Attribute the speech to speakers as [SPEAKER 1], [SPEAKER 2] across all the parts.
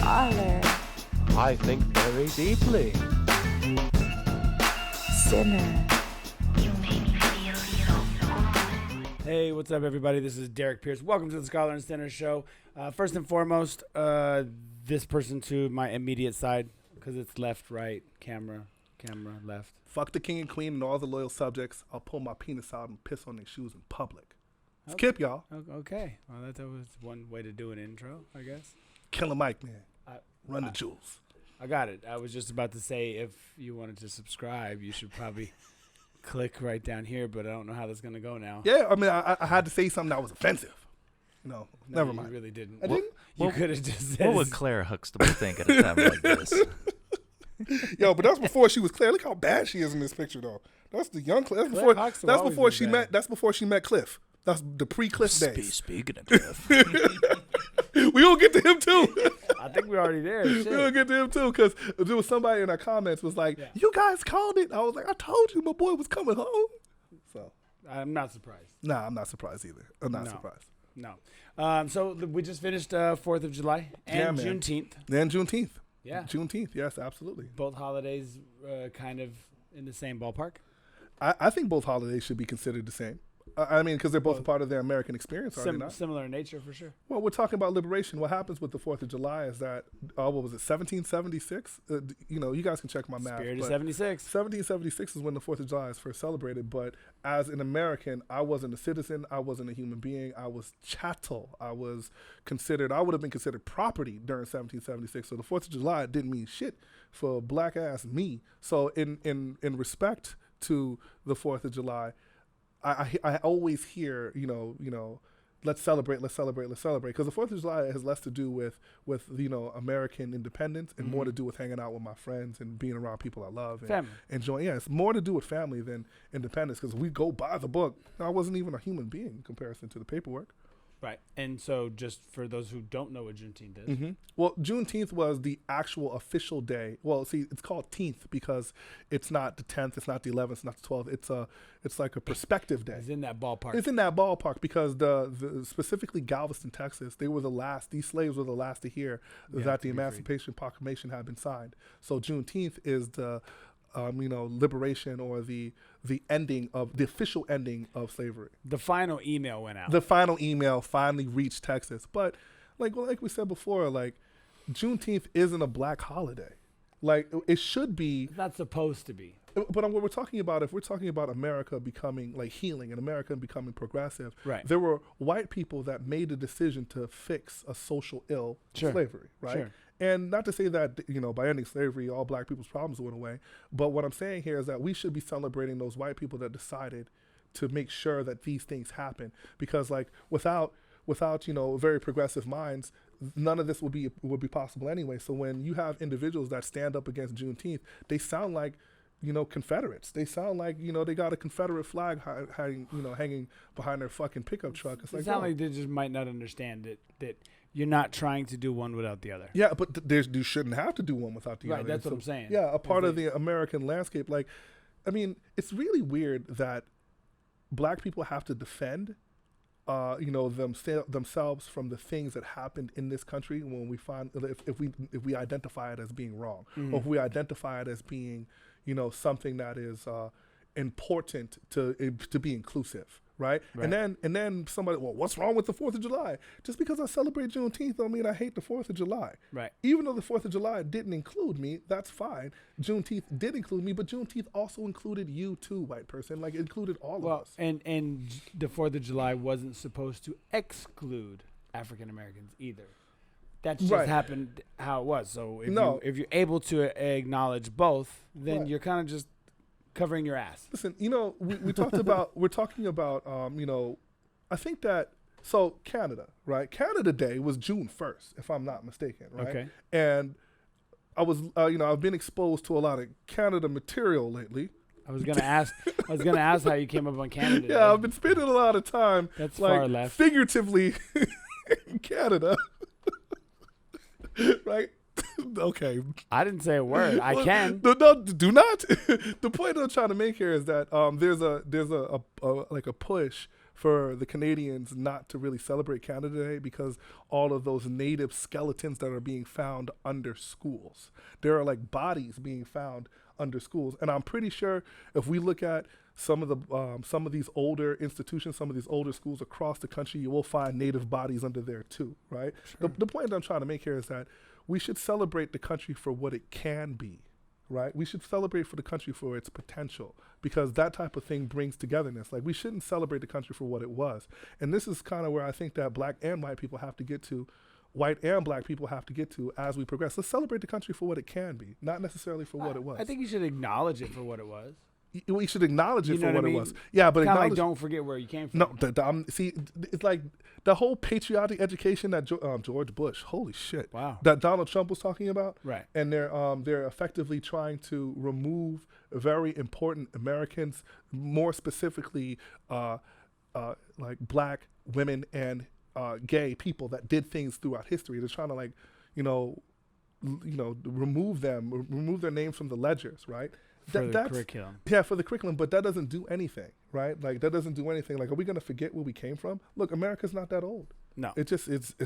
[SPEAKER 1] Scholar.
[SPEAKER 2] I think very deeply.
[SPEAKER 1] Sinner.
[SPEAKER 3] Hey, what's up, everybody? This is Derek Pierce. Welcome to the Scholar and Sinner Show. First and foremost, this person to my immediate side, because it's left, right, camera, left.
[SPEAKER 4] Fuck the king and queen and all the loyal subjects. I'll pull my penis out and piss on their shoes in public. It's
[SPEAKER 3] Okay.
[SPEAKER 4] Kip, y'all.
[SPEAKER 3] Okay. Well, that was one way to do an intro, I guess.
[SPEAKER 4] Killer Mike, man. Run the jewels.
[SPEAKER 3] I got it. I was just about to say, if you wanted to subscribe, you should probably click right down here, but I don't know how that's going to go now.
[SPEAKER 4] Yeah, I mean, I had to say something that was offensive. No, never mind.
[SPEAKER 3] You really didn't.
[SPEAKER 4] I didn't?
[SPEAKER 3] You could have just said
[SPEAKER 5] What would Claire Huxtable think at a time like this?
[SPEAKER 4] Yo, but that's before she was Claire. Look how bad she is in this picture, though. That's the young Cliff. That's before she met. That's before she met Cliff. That's the pre-Cliff days.
[SPEAKER 5] Speaking of Cliff.
[SPEAKER 4] We gonna get to him too.
[SPEAKER 3] I think we're already there. Shit.
[SPEAKER 4] We gonna get to him too, because there was somebody in our comments was like, "You guys called it." I was like, "I told you, my boy was coming home." So
[SPEAKER 3] I'm not surprised.
[SPEAKER 4] nah, I'm not surprised either. I'm not surprised.
[SPEAKER 3] No. So we just finished 4th of July and
[SPEAKER 4] Yeah, man.
[SPEAKER 3] Juneteenth.
[SPEAKER 4] Then Juneteenth.
[SPEAKER 3] Yeah.
[SPEAKER 4] Juneteenth. Yes, absolutely.
[SPEAKER 3] Both holidays kind of in the same ballpark.
[SPEAKER 4] I think both holidays should be considered the same. I mean, because they're both a part of their American experience, are they not?
[SPEAKER 3] Similar in nature, for sure.
[SPEAKER 4] Well, we're talking about liberation. What happens with the 4th of July is that, what was it, 1776? You guys can check my math.
[SPEAKER 3] Spirit of
[SPEAKER 4] but
[SPEAKER 3] 76.
[SPEAKER 4] 1776 is when the 4th of July is first celebrated. But as an American, I wasn't a citizen. I wasn't a human being. I was chattel. I would have been considered property during 1776. So the 4th of July didn't mean shit for black ass me. So in respect to the 4th of July, I always hear, let's celebrate. Because the 4th of July has less to do with American independence and more to do with hanging out with my friends and being around people I love. And
[SPEAKER 3] Family.
[SPEAKER 4] enjoying. Yeah, it's more to do with family than independence, because we go by the book. I wasn't even a human being in comparison to the paperwork.
[SPEAKER 3] Right. And so just for those who don't know what Juneteenth is.
[SPEAKER 4] Mm-hmm. Well, Juneteenth was the actual official day. Well, see, it's called Teenth because it's not the 10th, it's not the 11th, it's not the 12th. It's like a perspective day.
[SPEAKER 3] It's in that ballpark.
[SPEAKER 4] It's in that ballpark because the specifically Galveston, Texas, these slaves were the last to hear that the Emancipation Proclamation had been signed. So Juneteenth is the liberation or the official ending of slavery.
[SPEAKER 3] The final email went out.
[SPEAKER 4] The final email finally reached Texas. But like we said before, like Juneteenth isn't a black holiday. Like it should be.
[SPEAKER 3] It's not supposed to be.
[SPEAKER 4] But what we're talking about, if we're talking about America becoming like healing and America becoming progressive,
[SPEAKER 3] Right.
[SPEAKER 4] there were white people that made the decision to fix a social ill,
[SPEAKER 3] Sure.
[SPEAKER 4] slavery, right?
[SPEAKER 3] Sure.
[SPEAKER 4] And not to say that, by ending slavery, all black people's problems went away. But what I'm saying here is that we should be celebrating those white people that decided to make sure that these things happen. Because like without very progressive minds, none of this would be possible anyway. So when you have individuals that stand up against Juneteenth, they sound like Confederates. They sound like, they got a Confederate flag hanging behind their fucking pickup truck. It's
[SPEAKER 3] It sounds like they just might not understand that you're not trying to do one without the other.
[SPEAKER 4] Yeah, but you shouldn't have to do one without the other.
[SPEAKER 3] Right, that's what I'm saying.
[SPEAKER 4] Yeah, a part of the American landscape. Like, I mean, it's really weird that black people have to defend, themselves from the things that happened in this country when we find if we identify it as being wrong, or if we identify it as being something that is important to be inclusive, right? And then somebody, well, what's wrong with the 4th of July? Just because I celebrate Juneteenth don't mean I hate the 4th of July.
[SPEAKER 3] Right.
[SPEAKER 4] Even though the 4th of July didn't include me, that's fine. Juneteenth did include me, but Juneteenth also included you too, white person. Like, it included all of us.
[SPEAKER 3] And the 4th of July wasn't supposed to exclude African Americans either. That just happened how it was. So if you're able to acknowledge both, then you're kind of just covering your ass.
[SPEAKER 4] Listen, we talked about, we're talking about, I think that, so Canada, right? Canada Day was June 1st, if I'm not mistaken, right?
[SPEAKER 3] Okay.
[SPEAKER 4] And I was, I've been exposed to a lot of Canada material lately.
[SPEAKER 3] I was gonna ask how you came up on Canada.
[SPEAKER 4] Yeah, I've been spending a lot of time,
[SPEAKER 3] That's
[SPEAKER 4] like,
[SPEAKER 3] far left.
[SPEAKER 4] figuratively in Canada, right? Okay.
[SPEAKER 3] I didn't say a word. I can.
[SPEAKER 4] No, do not. The point I'm trying to make here is that there's a push for the Canadians not to really celebrate Canada Day because all of those native skeletons that are being found under schools. There are like bodies being found under schools, and I'm pretty sure if we look at some of these older institutions, some of these older schools across the country, you will find native bodies under there too, right?
[SPEAKER 3] Sure.
[SPEAKER 4] The point I'm trying to make here is that we should celebrate the country for what it can be, right? We should celebrate for the country for its potential, because that type of thing brings togetherness. Like, we shouldn't celebrate the country for what it was. And this is kind of where I think that black and white people have to get to, white and black people have to get to as we progress. Let's celebrate the country for what it can be, not necessarily for what it was.
[SPEAKER 3] I think you should acknowledge it for what it was.
[SPEAKER 4] We should acknowledge it
[SPEAKER 3] You know
[SPEAKER 4] for
[SPEAKER 3] what
[SPEAKER 4] what
[SPEAKER 3] I
[SPEAKER 4] it
[SPEAKER 3] mean?
[SPEAKER 4] was. Yeah, but
[SPEAKER 3] Kind of
[SPEAKER 4] acknowledge.
[SPEAKER 3] like don't forget where you came from.
[SPEAKER 4] No, see, it's like the whole patriotic education that George Bush, holy shit,
[SPEAKER 3] Wow.
[SPEAKER 4] that Donald Trump was talking about,
[SPEAKER 3] Right.
[SPEAKER 4] and they're effectively trying to remove very important Americans, more specifically, like black women and gay people that did things throughout history. They're trying to like, remove their names from the ledgers, right?
[SPEAKER 3] For the curriculum.
[SPEAKER 4] Yeah, for the curriculum, but that doesn't do anything, right? Like, that doesn't do anything. Like, are we going to forget where we came from? Look, America's not that old.
[SPEAKER 3] No.
[SPEAKER 4] It's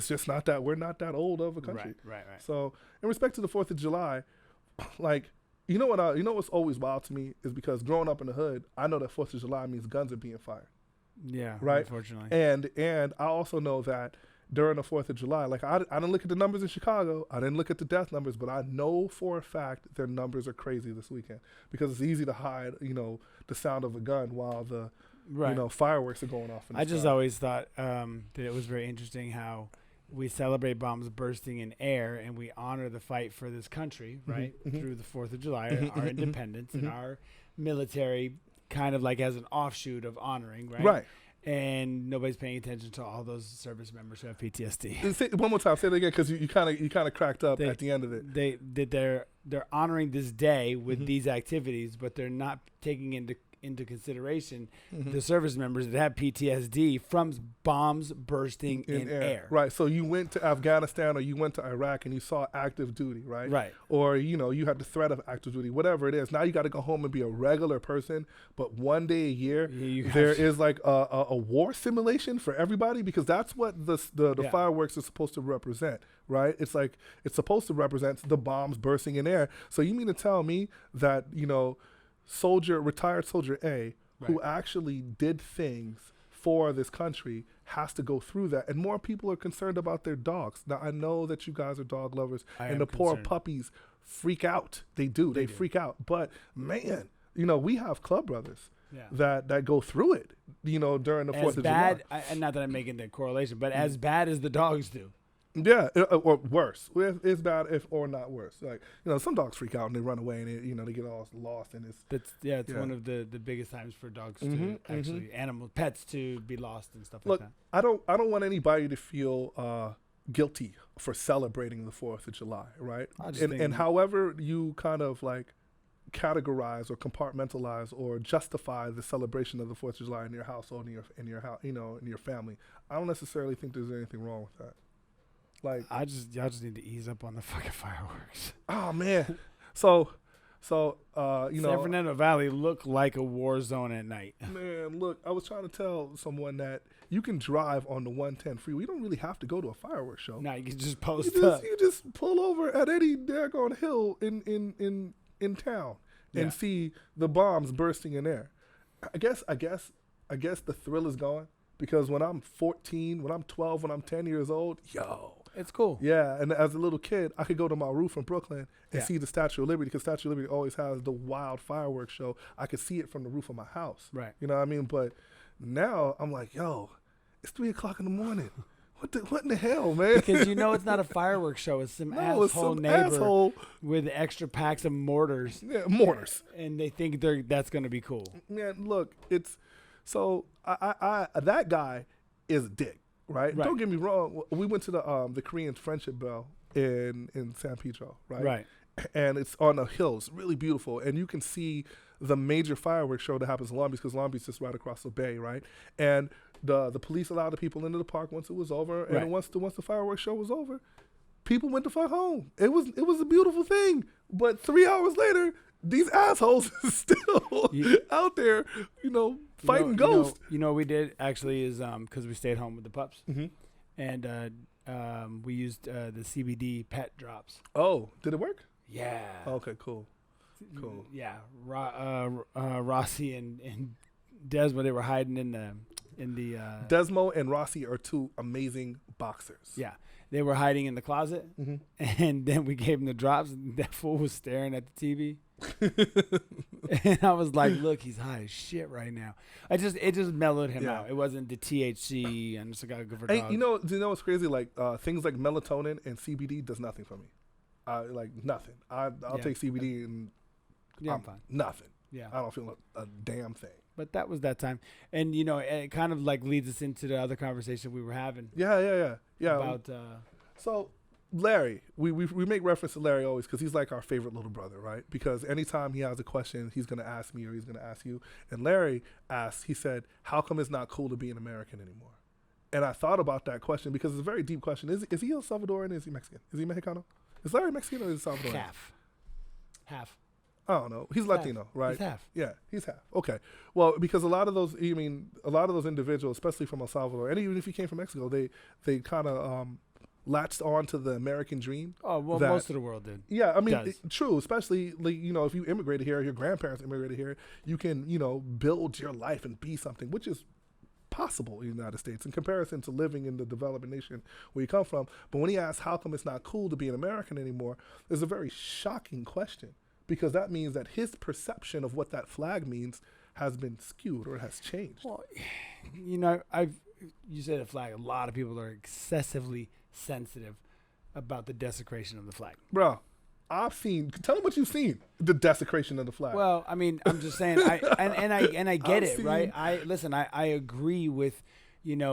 [SPEAKER 4] just not that, we're not that old of a country.
[SPEAKER 3] Right.
[SPEAKER 4] So, in respect to the 4th of July, like, you know what's always wild to me is because growing up in the hood, I know that 4th of July means guns are being fired.
[SPEAKER 3] Yeah,
[SPEAKER 4] Right?
[SPEAKER 3] unfortunately.
[SPEAKER 4] And I also know that during the 4th of July, like, I didn't look at the numbers in Chicago, I didn't look at the death numbers, but I know for a fact their numbers are crazy this weekend because it's easy to hide, the sound of a gun while the, fireworks are going off in the
[SPEAKER 3] I just
[SPEAKER 4] sky.
[SPEAKER 3] always thought that it was very interesting how we celebrate bombs bursting in air and we honor the fight for this country, right, through the 4th of July, our independence and our military kind of like as an offshoot of honoring, right?
[SPEAKER 4] Right.
[SPEAKER 3] And nobody's paying attention to all those service members who have PTSD.
[SPEAKER 4] Say, one more time, say it again, because you kind of cracked up at the end of it.
[SPEAKER 3] They're honoring this day with these activities, but they're not taking into consideration the service members that have PTSD from bombs bursting in air.
[SPEAKER 4] Right. So you went to Afghanistan or you went to Iraq and you saw active duty, right?
[SPEAKER 3] Right.
[SPEAKER 4] Or, you had the threat of active duty, whatever it is. Now you got to go home and be a regular person. But one day a year, there is like a war simulation for everybody, because that's what the fireworks are supposed to represent, right? It's like, it's supposed to represent the bombs bursting in air. So you mean to tell me that, retired soldier A, who actually did things for this country, has to go through that, and more people are concerned about their dogs. Now, I know that you guys are dog lovers, and the poor puppies freak out. They do. They freak out. But man, we have club brothers that go through it, during the 4th of July.
[SPEAKER 3] And not that I'm making the correlation, but as bad as the dogs do.
[SPEAKER 4] Yeah, or worse. It's bad or not worse. Like, some dogs freak out and they run away and they get all lost, and
[SPEAKER 3] it's one of the biggest times for dogs to actually pets to be lost and stuff like that.
[SPEAKER 4] I don't want anybody to feel guilty for celebrating the 4th of July, right? And however you kind of like categorize or compartmentalize or justify the celebration of the 4th of July in your household, in your house, in your family, I don't necessarily think there's anything wrong with that. Like,
[SPEAKER 3] y'all just need to ease up on the fucking fireworks.
[SPEAKER 4] Oh man, so San
[SPEAKER 3] Fernando Valley looked like a war zone at night.
[SPEAKER 4] Man, look, I was trying to tell someone that you can drive on the 110 freeway. You don't really have to go to a fireworks show.
[SPEAKER 3] No, you can just post
[SPEAKER 4] up. You just pull over at any daggone hill in town and see the bombs bursting in air. I guess the thrill is gone, because when I'm 14, when I'm 12, when I'm 10 years old,
[SPEAKER 3] it's cool.
[SPEAKER 4] Yeah, and as a little kid, I could go to my roof in Brooklyn and see the Statue of Liberty, because Statue of Liberty always has the wild fireworks show. I could see it from the roof of my house.
[SPEAKER 3] Right.
[SPEAKER 4] You know what I mean? But now I'm like, it's 3 o'clock in the morning. What in the hell, man?
[SPEAKER 3] Because it's not a fireworks show. It's some asshole neighbor with extra packs of mortars.
[SPEAKER 4] Yeah, mortars.
[SPEAKER 3] And they think that's going to be cool.
[SPEAKER 4] Man, look, so I that guy is a dick. Right? Don't get me wrong. We went to the Korean Friendship Bell in San Pedro, right?
[SPEAKER 3] Right.
[SPEAKER 4] And it's on a hill. It's really beautiful, and you can see the major fireworks show that happens in Long Beach, because Long Beach is just right across the bay, right? And the police allowed the people into the park once it was over, and once the fireworks show was over, people went to fuck home. It was a beautiful thing. But 3 hours later, these assholes are still out there, fighting ghosts.
[SPEAKER 3] You know what we did actually is because we stayed home with the pups, and we used the CBD pet drops.
[SPEAKER 4] Oh, did it work?
[SPEAKER 3] Yeah.
[SPEAKER 4] Okay, cool.
[SPEAKER 3] Yeah, Rossi and Desmo, they were hiding in the.
[SPEAKER 4] Desmo and Rossi are two amazing boxers.
[SPEAKER 3] Yeah, they were hiding in the closet, and then we gave them the drops, and that fool was staring at the TV. And I was like, "Look, he's high as shit right now." It just mellowed him out. It wasn't the THC, and it's got good for dogs.
[SPEAKER 4] Do you know what's crazy? Like things like melatonin and CBD does nothing for me. Like nothing. I'll take CBD and
[SPEAKER 3] I'm fine.
[SPEAKER 4] Nothing.
[SPEAKER 3] Yeah,
[SPEAKER 4] I don't feel a damn thing.
[SPEAKER 3] But that was that time, and it kind of like leads us into the other conversation we were having.
[SPEAKER 4] Yeah.
[SPEAKER 3] About
[SPEAKER 4] so Larry, we make reference to Larry always because he's like our favorite little brother, right? Because anytime he has a question, he's gonna ask me or he's gonna ask you. And Larry asked, he said, "How come it's not cool to be an American anymore?" And I thought about that question because it's a very deep question. Is he El Salvadoran? Is he Mexican? Is he Mexicano? Is Larry Mexican or is he Salvadoran?
[SPEAKER 3] Half.
[SPEAKER 4] I don't know. He's Latino, right?
[SPEAKER 3] He's half.
[SPEAKER 4] Yeah, he's half. Okay. Well, because a lot of those individuals, especially from El Salvador, and even if you came from Mexico, they kind of latched on to the American dream.
[SPEAKER 3] Oh, well, most of the world did.
[SPEAKER 4] Yeah, I mean, true. Especially, if you immigrated here, your grandparents immigrated here, you can, build your life and be something, which is possible in the United States in comparison to living in the developing nation where you come from. But when he asks, how come it's not cool to be an American anymore, there's a very shocking question. Because that means that his perception of what that flag means has been skewed or has changed.
[SPEAKER 3] Well, you said the flag. A lot of people are excessively sensitive about the desecration of the flag.
[SPEAKER 4] Bro, Tell them what you've seen. The desecration of the flag.
[SPEAKER 3] Well, I mean, I'm just saying. I get it, right? I agree with.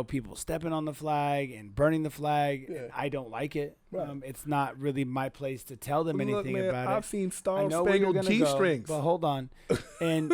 [SPEAKER 3] People stepping on the flag and burning the flag.
[SPEAKER 4] Yeah.
[SPEAKER 3] I don't like it.
[SPEAKER 4] Right.
[SPEAKER 3] It's not really my place to tell them anything about it.
[SPEAKER 4] I've seen star-spangled G-strings.
[SPEAKER 3] But hold on. And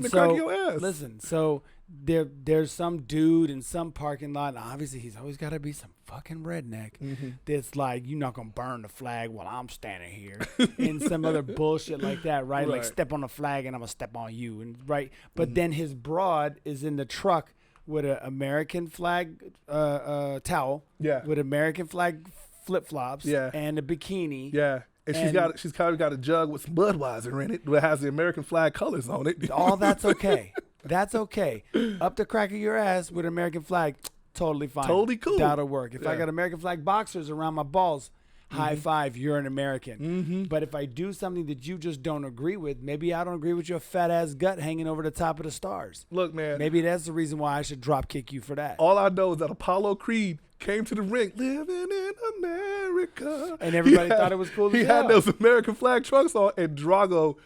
[SPEAKER 4] so,
[SPEAKER 3] listen, so there's some dude in some parking lot, and obviously he's always got to be some fucking redneck that's like, you're not going to burn the flag while I'm standing here. And some other bullshit like that, right? Like, step on the flag and I'm going to step on you. And right. But then his broad is in the truck with an American flag towel, with American flag flip-flops, and a bikini.
[SPEAKER 4] Yeah, and she's kind of got a jug with some Budweiser in it that has the American flag colors on it.
[SPEAKER 3] All that's okay. That's okay. Up the crack of your ass with an American flag, totally fine.
[SPEAKER 4] Totally cool.
[SPEAKER 3] That'll work. If I got American flag boxers around my balls, high five, you're an American. But if I do something that you just don't agree with, maybe I don't agree with your fat ass gut hanging over the top of the stars.
[SPEAKER 4] Look, man.
[SPEAKER 3] Maybe that's the reason why I should drop kick you for that.
[SPEAKER 4] All I know is that Apollo Creed came to the ring, living in America.
[SPEAKER 3] And everybody thought it was cool.
[SPEAKER 4] He had those American flag trunks on, and Drago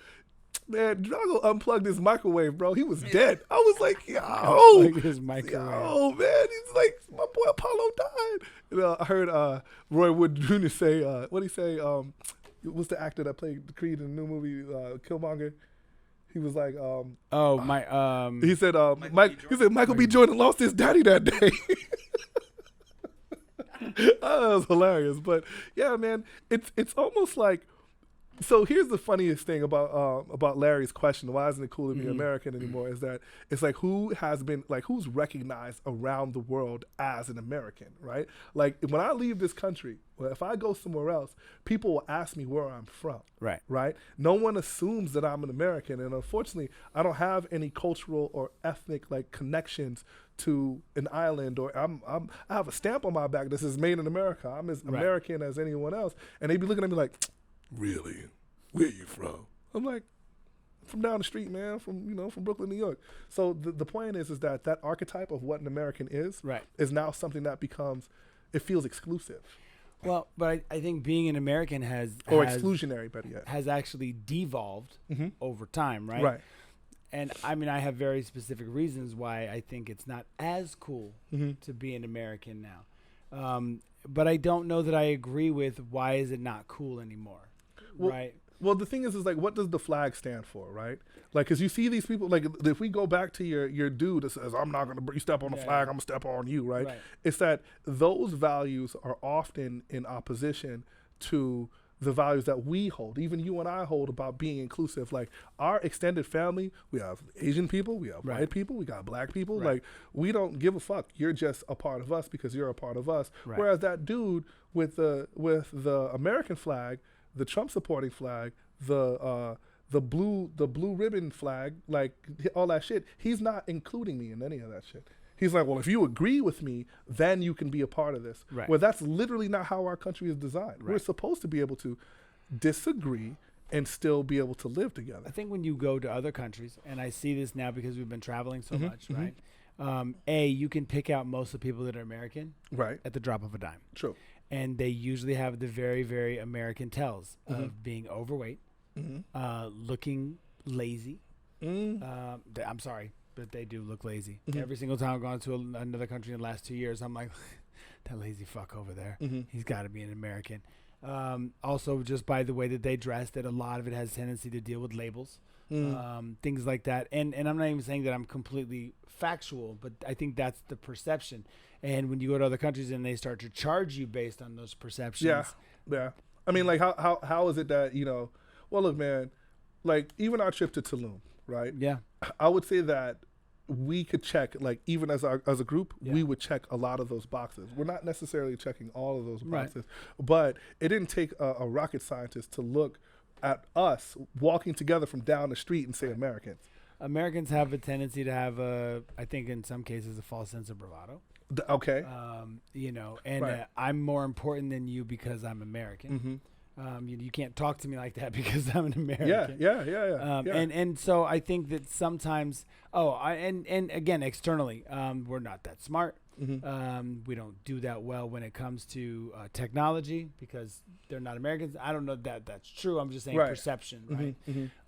[SPEAKER 4] unplugged his microwave, bro. He was dead. I was like, yo.
[SPEAKER 3] His microwave.
[SPEAKER 4] Yo, man. He's like, my boy Apollo died. I heard Roy Wood Jr. say, what'd he say? What's the actor that played Creed in the new movie, Killmonger? He was like, he said, Michael B. Jordan lost his daddy that day. That was hilarious. But yeah, man, it's almost like, so here's the funniest thing about Larry's question, why isn't it cool to be American anymore, is that it's like who's recognized around the world as an American, right? Like when I leave this country, or if I go somewhere else, people will ask me where I'm from. Right? No one assumes that I'm an American, and unfortunately, I don't have any cultural or ethnic connections to an island, or I have a stamp on my back that says "Made in America." I'm as American as anyone else, and they be looking at me like, really? Where you from? I'm like, from down the street, man, from Brooklyn, New York. So the point is that archetype of what an American is now something that it feels exclusive.
[SPEAKER 3] Well, but I think being an American has
[SPEAKER 4] exclusionary, better yet,
[SPEAKER 3] has actually devolved over time, right?
[SPEAKER 4] Right.
[SPEAKER 3] And I mean, I have very specific reasons why I think it's not as cool to be an American now. But I don't know that I agree with why is it not cool anymore, right?
[SPEAKER 4] Well, the thing is like, what does the flag stand for, right? Like, because you see these people, like, if we go back to your dude that says, I'm not going to, you step on the flag, I'm going to step on you, right? It's that those values are often in opposition to the values that we hold, even you and I hold about being inclusive. Like our extended family, we have Asian people, we have white people, we got black people. Like we don't give a fuck. You're just a part of us because you're a part of us. Whereas that dude with the American flag, the Trump supporting flag, the blue ribbon flag, like all that shit, he's not including me in any of that shit. He's like, well, if you agree with me, then you can be a part of this.
[SPEAKER 3] Right.
[SPEAKER 4] Well, that's literally not how our country is designed. We're supposed to be able to disagree and still be able to live together.
[SPEAKER 3] I think when you go to other countries, and I see this now because we've been traveling so much, right? You can pick out most of the people that are American at the drop of a dime.
[SPEAKER 4] True.
[SPEAKER 3] And they usually have the very, very American tells of being overweight, looking lazy. I'm sorry, but they do look lazy. Every single time I've gone to another country in the last 2 years, I'm like, that lazy fuck over there. He's got to be an American. Also, just by the way that they dress, that a lot of it has tendency to deal with labels, things like that. And I'm not even saying that I'm completely factual, but I think that's the perception. And when you go to other countries and they start to charge you based on those perceptions.
[SPEAKER 4] Yeah. I mean, like, how is it that, you know, well, look, man, like, even our trip to Tulum, right?
[SPEAKER 3] Yeah.
[SPEAKER 4] I would say that we could check, like, even as a group, we would check a lot of those boxes. We're not necessarily checking all of those boxes, but it didn't take a rocket scientist to look at us walking together from down the street and say Americans.
[SPEAKER 3] Americans have a tendency to have I think in some cases, a false sense of bravado.
[SPEAKER 4] Okay.
[SPEAKER 3] You know, and I'm more important than you because I'm American. You can't talk to me like that because I'm an American.
[SPEAKER 4] Yeah.
[SPEAKER 3] And so I think that sometimes, and again, externally, we're not that smart. We don't do that well when it comes to technology because they're not Americans. I don't know that that's true. I'm just saying perception,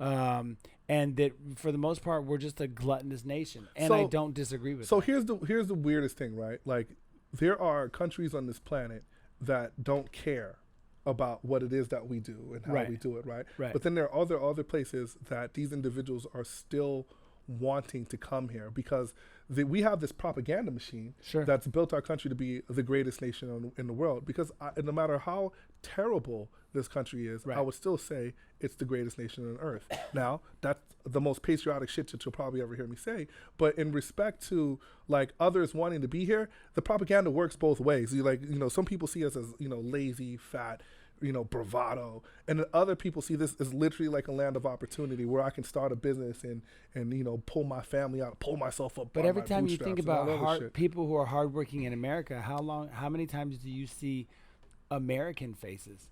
[SPEAKER 3] right? And that for the most part, we're just a gluttonous nation, and I don't disagree with that.
[SPEAKER 4] So here's the weirdest thing, right? Like, there are countries on this planet that don't care about what it is that we do and how we do it, right? But then there are other places that these individuals are still wanting to come here because we have this propaganda machine that's built our country to be the greatest nation in the world. Because no matter how terrible this country is, I would still say it's the greatest nation on earth. Now, that's the most patriotic shit that you'll probably ever hear me say. But in respect to, like, others wanting to be here, the propaganda works both ways. Some people see us as, lazy, fat, bravado, and then other people see this as literally like a land of opportunity where I can start a business and pull my family out, pull myself up.
[SPEAKER 3] But every time you think about people who are hardworking in America, how many times do you see American faces?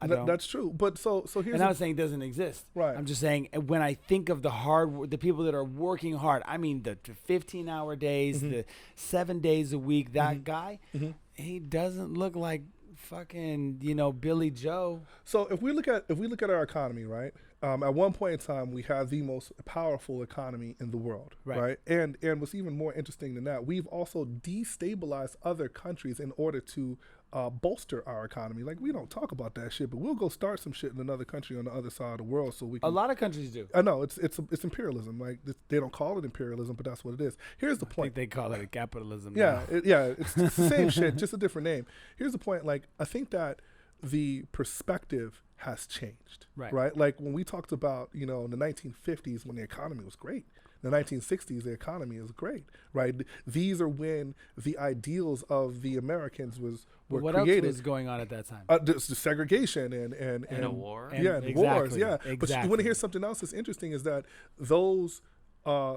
[SPEAKER 4] That's true. But so here's.
[SPEAKER 3] And I'm not saying it doesn't exist. Right. I'm just saying when I think of the people that are working hard, I mean the 15-hour days, the 7 days a week. That guy, he doesn't look like fucking Billy Joe.
[SPEAKER 4] So if we look at our economy, right? At one point in time, we had the most powerful economy in the world, right? And what's even more interesting than that, we've also destabilized other countries in order to bolster our economy. Like, we don't talk about that shit, but we'll go start some shit in another country on the other side of the world so we can.
[SPEAKER 3] A lot of countries do.
[SPEAKER 4] I know it's imperialism. Like, they don't call it imperialism, but that's what it is. Here's the point.
[SPEAKER 3] I think they call it capitalism.
[SPEAKER 4] It's the same shit, just a different name. Here's the point. Like, I think that the perspective has changed, right? Like, when we talked about, in the 1950s when the economy was great, in the 1960s the economy is great, right? These are when the ideals of the Americans were created.
[SPEAKER 3] What else was going on at that time?
[SPEAKER 4] The segregation and
[SPEAKER 5] a war.
[SPEAKER 3] And
[SPEAKER 4] wars,
[SPEAKER 3] Exactly.
[SPEAKER 4] But you want to hear something else that's interesting is that those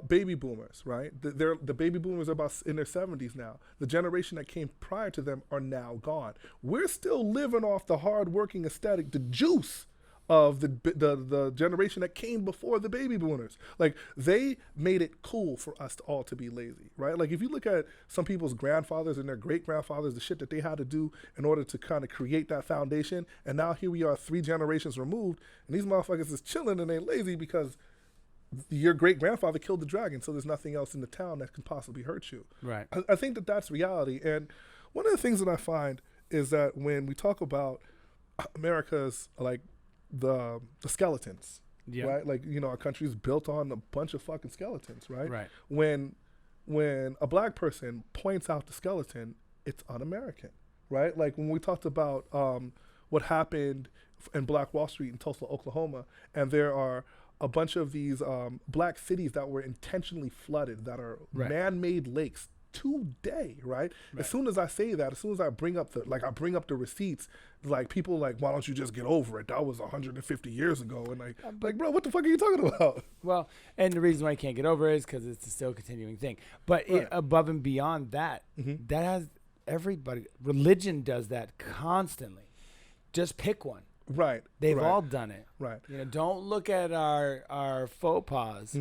[SPEAKER 4] baby boomers, right? The baby boomers are about in their 70s now. The generation that came prior to them are now gone. We're still living off the hard-working aesthetic, the juice of the generation that came before the baby boomers. Like, they made it cool for us all to be lazy, right? Like, if you look at some people's grandfathers and their great-grandfathers, the shit that they had to do in order to kind of create that foundation, and now here we are 3 generations removed, and these motherfuckers is chilling and they lazy because your great-grandfather killed the dragon, so there's nothing else in the town that can possibly hurt you.
[SPEAKER 3] Right.
[SPEAKER 4] I think that that's reality. And one of the things that I find is that when we talk about America's, like, the skeletons, right? Like, our country is built on a bunch of fucking skeletons, right?
[SPEAKER 3] Right.
[SPEAKER 4] When a black person points out the skeleton, it's un-American, right? Like, when we talked about what happened in Black Wall Street in Tulsa, Oklahoma, and there are a bunch of these black cities that were intentionally flooded, that are man-made lakes today, right? As soon as I say that, as soon as I bring up the receipts, like people like, why don't you just get over it? That was 150 years ago, and like, bro, what the fuck are you talking about?
[SPEAKER 3] Well, and the reason why you can't get over it is because it's a still continuing thing. But above and beyond that, that has everybody. Religion does that constantly. Just pick one.
[SPEAKER 4] Right.
[SPEAKER 3] They've all done it.
[SPEAKER 4] Right.
[SPEAKER 3] You know, don't look at our faux pas.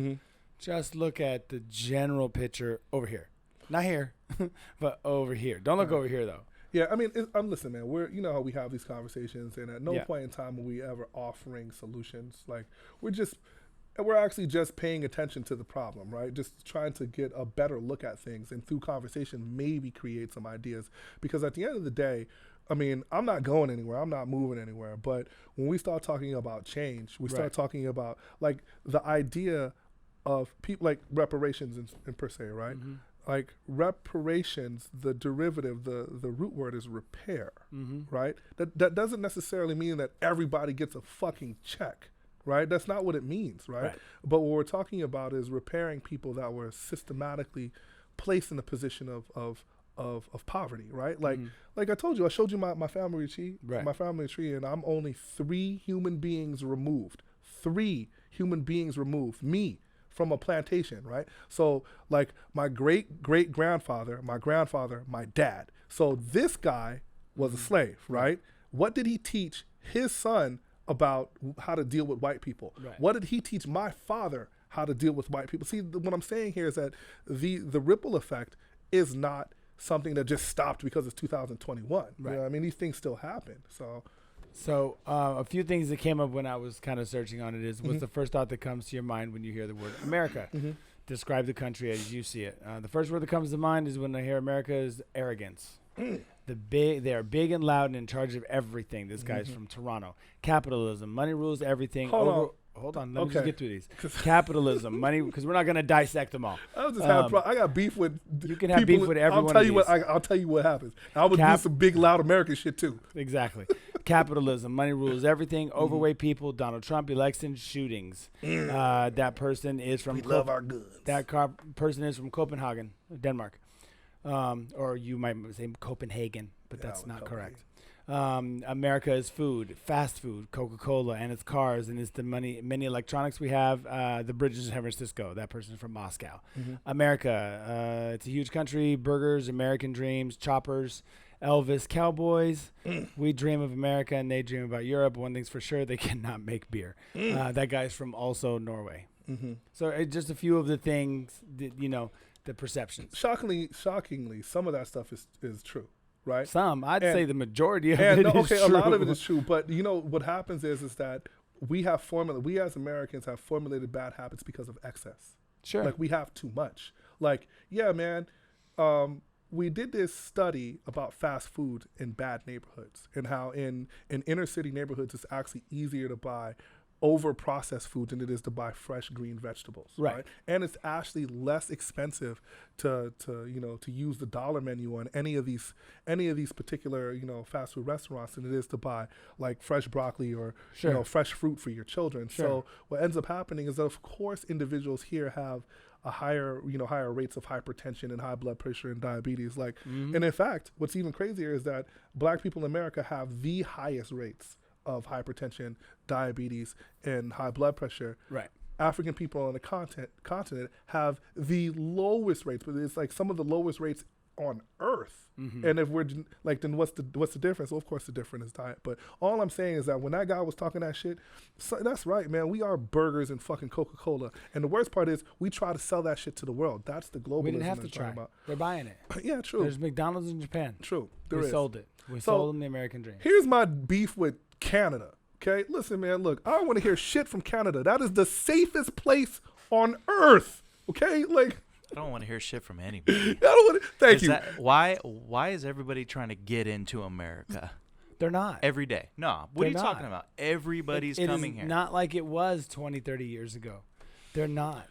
[SPEAKER 3] Just look at the general picture over here. Not here, but over here. Don't look over here, though. Yeah, I mean,
[SPEAKER 4] listen, man. You know how we have these conversations, and at no point in time are we ever offering solutions. Like, we're actually just paying attention to the problem, right? Just trying to get a better look at things, and through conversation, maybe create some ideas. Because at the end of the day, I mean, I'm not going anywhere. I'm not moving anywhere. But when we start talking about change, we start talking about like the idea of people like reparations in per se, right? Like reparations, the derivative, the root word is repair, right? That doesn't necessarily mean that everybody gets a fucking check, right? That's not what it means, right? But what we're talking about is repairing people that were systematically placed in a position of poverty, right? Like I told you, I showed you my family tree, and I'm only 3 human beings removed, me, from a plantation, right? So like my great-great-grandfather, my grandfather, my dad. So this guy was a slave, right? What did he teach his son about how to deal with white people? What did he teach my father how to deal with white people? See, what I'm saying here is that the ripple effect is not something that just stopped because it's 2021. You know what I mean? These things still happen. So
[SPEAKER 3] a few things that came up when I was kind of searching on it is, what's the first thought that comes to your mind when you hear the word America? Describe the country as you see it. The first word that comes to mind is when I hear America is arrogance. They are big and loud and in charge of everything. This guy's from Toronto. Capitalism, money rules everything. Hold on, let me just get through these. Capitalism, money, because we're not going to dissect them all.
[SPEAKER 4] I got beef with.
[SPEAKER 3] You can have beef with everyone.
[SPEAKER 4] I'll tell you what happens. I would do some big, loud American shit too.
[SPEAKER 3] Exactly. Capitalism, money rules everything. Overweight people. Donald Trump, election shootings. That person is from.
[SPEAKER 4] We love our guns.
[SPEAKER 3] That person is from Copenhagen, Denmark, or you might say Copenhagen, but that's not correct. America is food, fast food, Coca-Cola, and its cars, and it's the many electronics we have. The bridges in San Francisco. That person's from Moscow. America, it's a huge country. Burgers, American dreams, choppers, Elvis, cowboys. We dream of America, and they dream about Europe. One thing's for sure, they cannot make beer. That guy's from also Norway. So just a few of the things that, the perceptions.
[SPEAKER 4] Shockingly, some of that stuff is true. Right.
[SPEAKER 3] I'd say the majority of it is true.
[SPEAKER 4] A lot of it is true. But what happens is that we as Americans have formulated bad habits because of excess.
[SPEAKER 3] Sure.
[SPEAKER 4] Like we have too much. Like, yeah, man, we did this study about fast food in bad neighborhoods and how in inner city neighborhoods it's actually easier to buy over-processed food than it is to buy fresh green vegetables, right? And it's actually less expensive to use the dollar menu on any of these particular fast food restaurants than it is to buy like fresh broccoli or fresh fruit for your children. So what ends up happening is that of course individuals here have a higher rates of hypertension and high blood pressure and diabetes. And in fact, what's even crazier is that Black people in America have the highest rates of hypertension, diabetes, and high blood pressure.
[SPEAKER 3] Right.
[SPEAKER 4] African people on the continent have the lowest rates, but it's like some of the lowest rates on Earth. And if we're like, then what's the difference? Well, of course, the difference is diet. But all I'm saying is that when that guy was talking that shit, that's right, man. We are burgers and fucking Coca-Cola. And the worst part is we try to sell that shit to the world. That's the globalism.
[SPEAKER 3] We didn't have to try. They're buying it.
[SPEAKER 4] Yeah, true.
[SPEAKER 3] There's McDonald's in Japan.
[SPEAKER 4] True.
[SPEAKER 3] We sold it. We sold them the American dream.
[SPEAKER 4] Here's my beef with Canada. Okay, listen, man. Look, I don't want to hear shit from Canada. That is the safest place on Earth. Okay, like.
[SPEAKER 5] I don't want to hear shit from anybody.
[SPEAKER 4] Thank you.
[SPEAKER 5] Why is everybody trying to get into America?
[SPEAKER 3] They're not.
[SPEAKER 5] Every day. No. What are you talking about? Everybody's coming here.
[SPEAKER 3] Not like it was 20, 30 years ago. They're not.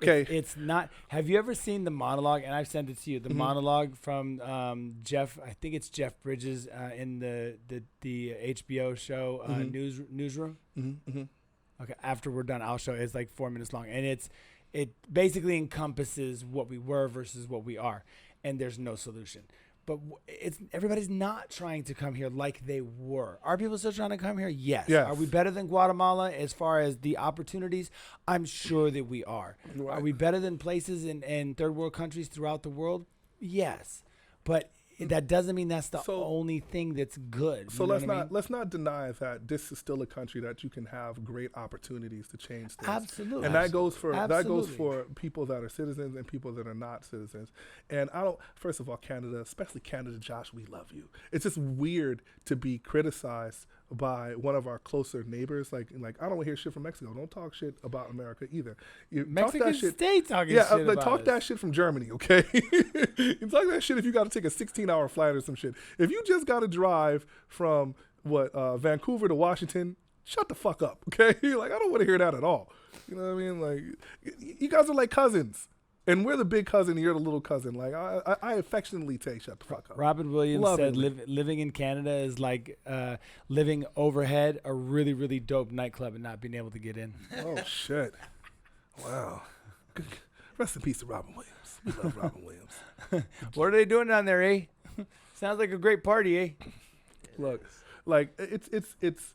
[SPEAKER 4] Okay.
[SPEAKER 3] It's not. Have you ever seen the monologue? And I've sent it to you. The monologue from Jeff. I think it's Jeff Bridges in the HBO show Newsroom. Okay. After we're done, I'll show it. It's like 4 minutes long, and it basically encompasses what we were versus what we are, and there's no solution. But everybody's not trying to come here like they were. Are people still trying to come here? Yes. Are we better than Guatemala as far as the opportunities? I'm sure that we are. Right. Are we better than places in third world countries throughout the world? Yes. But that doesn't mean that's the only thing that's good.
[SPEAKER 4] So let's not deny that this is still a country that you can have great opportunities to change things.
[SPEAKER 3] Absolutely.
[SPEAKER 4] And that goes for people that are citizens and people that are not citizens. And first of all, Canada, especially Canada, Josh, we love you. It's just weird to be criticized by one of our closer neighbors. Like I don't want to hear shit from Mexico. Don't talk shit about America either.
[SPEAKER 3] Mexican state talking shit about
[SPEAKER 4] talk that shit from Germany, okay? You talk that shit if you got to take a 16-hour flight or some shit. If you just got to drive from Vancouver to Washington, shut the fuck up, okay? Like, I don't want to hear that at all. You know what I mean? Like, you guys are like cousins. And we're the big cousin, and you're the little cousin. Like, I affectionately say, shut the fuck up.
[SPEAKER 3] Robin Williams said living in Canada is like living overhead a really, really dope nightclub and not being able to get in.
[SPEAKER 4] Oh, shit. Wow. Rest in peace to Robin Williams. We love Robin Williams.
[SPEAKER 3] What are they doing down there, eh? Sounds like a great party, eh?
[SPEAKER 4] Look, like, it's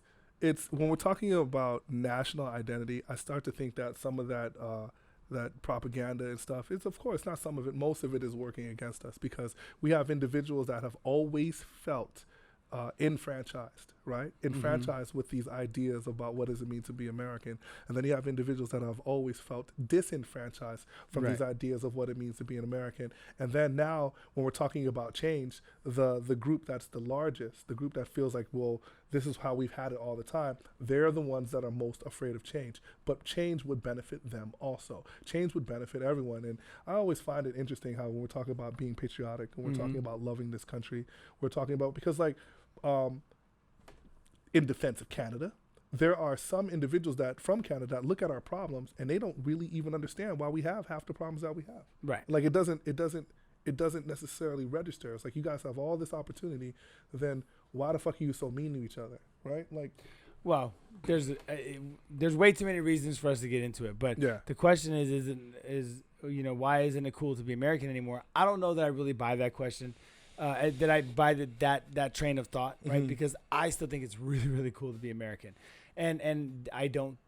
[SPEAKER 4] when we're talking about national identity, I start to think that some of that propaganda and stuff, it's of course not some of it, most of it is working against us, because we have individuals that have always felt enfranchised, right? Enfranchised with these ideas about what does it mean to be American. And then you have individuals that have always felt disenfranchised from these ideas of what it means to be an American. And then now, when we're talking about change, the group that's the largest, the group that feels like, well, this is how we've had it all the time, they're the ones that are most afraid of change. But change would benefit them also. Change would benefit everyone. And I always find it interesting how when we're talking about being patriotic, and we're talking about loving this country, we're talking about, because like, in defense of Canada, there are some individuals from Canada that look at our problems and they don't really even understand why we have half the problems that we have.
[SPEAKER 3] Right.
[SPEAKER 4] Like it doesn't necessarily register. It's like, you guys have all this opportunity, then why the fuck are you so mean to each other, right? Like,
[SPEAKER 3] well, there's way too many reasons for us to get into it, but the question is why isn't it cool to be American anymore? I don't know that I really buy that question. That I buy that train of thought, right? Because I still think it's really, really cool to be American, and I don't.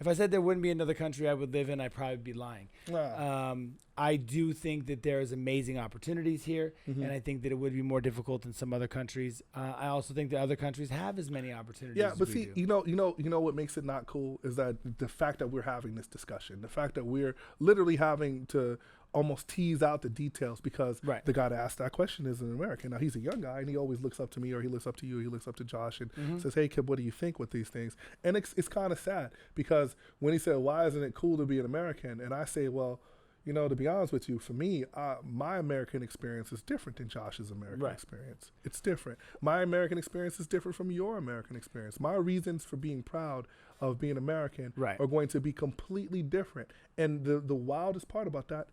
[SPEAKER 3] If I said there wouldn't be another country I would live in, I'd probably be lying. Wow. I do think that there is amazing opportunities here, and I think that it would be more difficult in some other countries. I also think that other countries have as many opportunities.
[SPEAKER 4] Yeah, but
[SPEAKER 3] as
[SPEAKER 4] see,
[SPEAKER 3] we do.
[SPEAKER 4] you know what makes it not cool is that the fact that we're having this discussion, the fact that we're literally having to almost tease out the details, because the guy that asked that question is an American. Now, he's a young guy, and he always looks up to me, or he looks up to you, or he looks up to Josh, and says, hey, Kip, what do you think with these things? And it's kind of sad, because when he said, why isn't it cool to be an American? And I say, well, to be honest with you, for me, my American experience is different than Josh's American experience. It's different. My American experience is different from your American experience. My reasons for being proud of being American are going to be completely different. And the wildest part about that,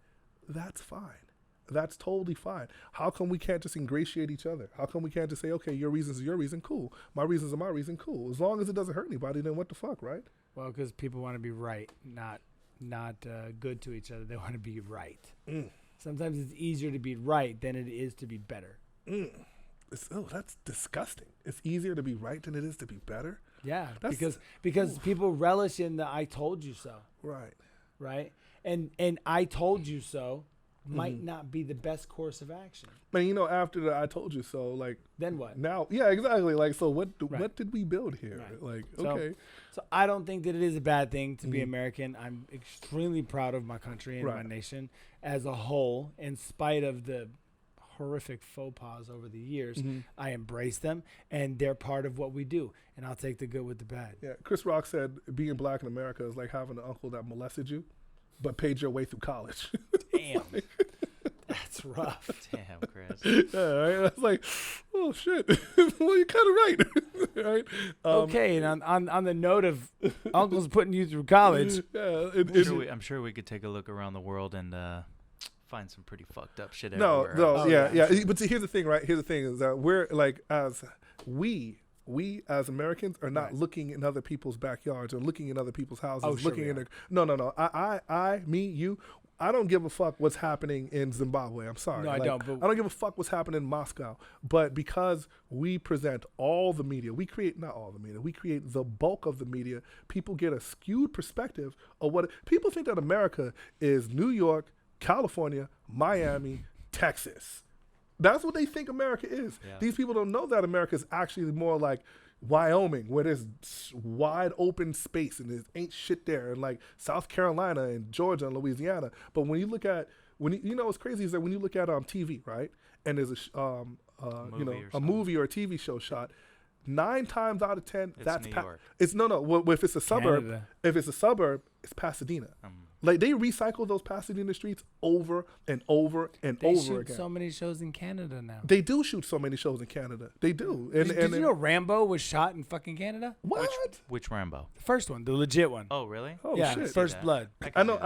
[SPEAKER 4] that's fine. That's totally fine. How come we can't just ingratiate each other? How come we can't just say, okay, your reasons are your reason, cool. My reasons are my reason, cool. As long as it doesn't hurt anybody, then what the fuck, right?
[SPEAKER 3] Well, because people want to be right, not good to each other. They want to be right. Sometimes it's easier to be right than it is to be better.
[SPEAKER 4] That's disgusting. It's easier to be right than it is to be better?
[SPEAKER 3] Yeah, because people relish in the I told you so.
[SPEAKER 4] Right.
[SPEAKER 3] And I told you so might not be the best course of action.
[SPEAKER 4] But after the I told you so, like,
[SPEAKER 3] then what?
[SPEAKER 4] Now, yeah, exactly. Like, so what did we build here? Like, okay.
[SPEAKER 3] So I don't think that it is a bad thing to be American. I'm extremely proud of my country and my nation as a whole, in spite of the horrific faux pas over the years. I embrace them, and they're part of what we do, and I'll take the good with the bad.
[SPEAKER 4] Yeah, Chris Rock said being black in America is like having an uncle that molested you but paid your way through college.
[SPEAKER 3] Damn. That's rough.
[SPEAKER 5] Damn, Chris.
[SPEAKER 4] Yeah, right? I was like, oh, shit. Well, you're kind of right. right?
[SPEAKER 3] Okay, and on the note of uncles putting you through college,
[SPEAKER 4] Yeah,
[SPEAKER 5] I'm sure we could take a look around the world and find some pretty fucked up shit
[SPEAKER 4] no,
[SPEAKER 5] everywhere.
[SPEAKER 4] no,
[SPEAKER 5] else.
[SPEAKER 4] yeah.
[SPEAKER 3] sure.
[SPEAKER 4] But see, here's the thing, right? Here's the thing is that we're like, as we as Americans are not
[SPEAKER 3] Right.
[SPEAKER 4] looking in other people's backyards or looking in other people's houses,
[SPEAKER 3] Oh, sure
[SPEAKER 4] looking
[SPEAKER 3] we
[SPEAKER 4] in
[SPEAKER 3] are.
[SPEAKER 4] their, no. I, me, you. I don't give a fuck what's happening in Zimbabwe. I'm sorry.
[SPEAKER 3] No, I don't, but-
[SPEAKER 4] I don't give a fuck what's happening in Moscow. But because we present all the media, we create not all the media, we create the bulk of the media. People get a skewed perspective of what people think that America is New York, California, Miami, Texas. That's what they think America is.
[SPEAKER 5] Yeah.
[SPEAKER 4] These people don't know that America is actually more like Wyoming, where there's wide open space and there ain't shit there, and like South Carolina and Georgia and Louisiana. But when you look at you know what's crazy is that when you look at TV, right, and there's a movie or a TV show shot, 9 times out of 10
[SPEAKER 5] It's
[SPEAKER 4] that's
[SPEAKER 5] New York.
[SPEAKER 4] it's no. Well, if it's a suburb,
[SPEAKER 3] Canada.
[SPEAKER 4] if it's a suburb, it's Pasadena. Like they recycle those Pasadena streets over and over and
[SPEAKER 3] they
[SPEAKER 4] over
[SPEAKER 3] shoot
[SPEAKER 4] again.
[SPEAKER 3] so many shows in Canada now.
[SPEAKER 4] They do shoot so many shows in Canada. They do. And,
[SPEAKER 3] Did you know Rambo was shot in fucking Canada?
[SPEAKER 4] what?
[SPEAKER 5] Which Rambo?
[SPEAKER 3] The first one, the legit one.
[SPEAKER 5] Oh, really?
[SPEAKER 4] Oh
[SPEAKER 3] yeah,
[SPEAKER 4] shit!
[SPEAKER 3] First
[SPEAKER 5] that.
[SPEAKER 3] Blood.
[SPEAKER 4] I know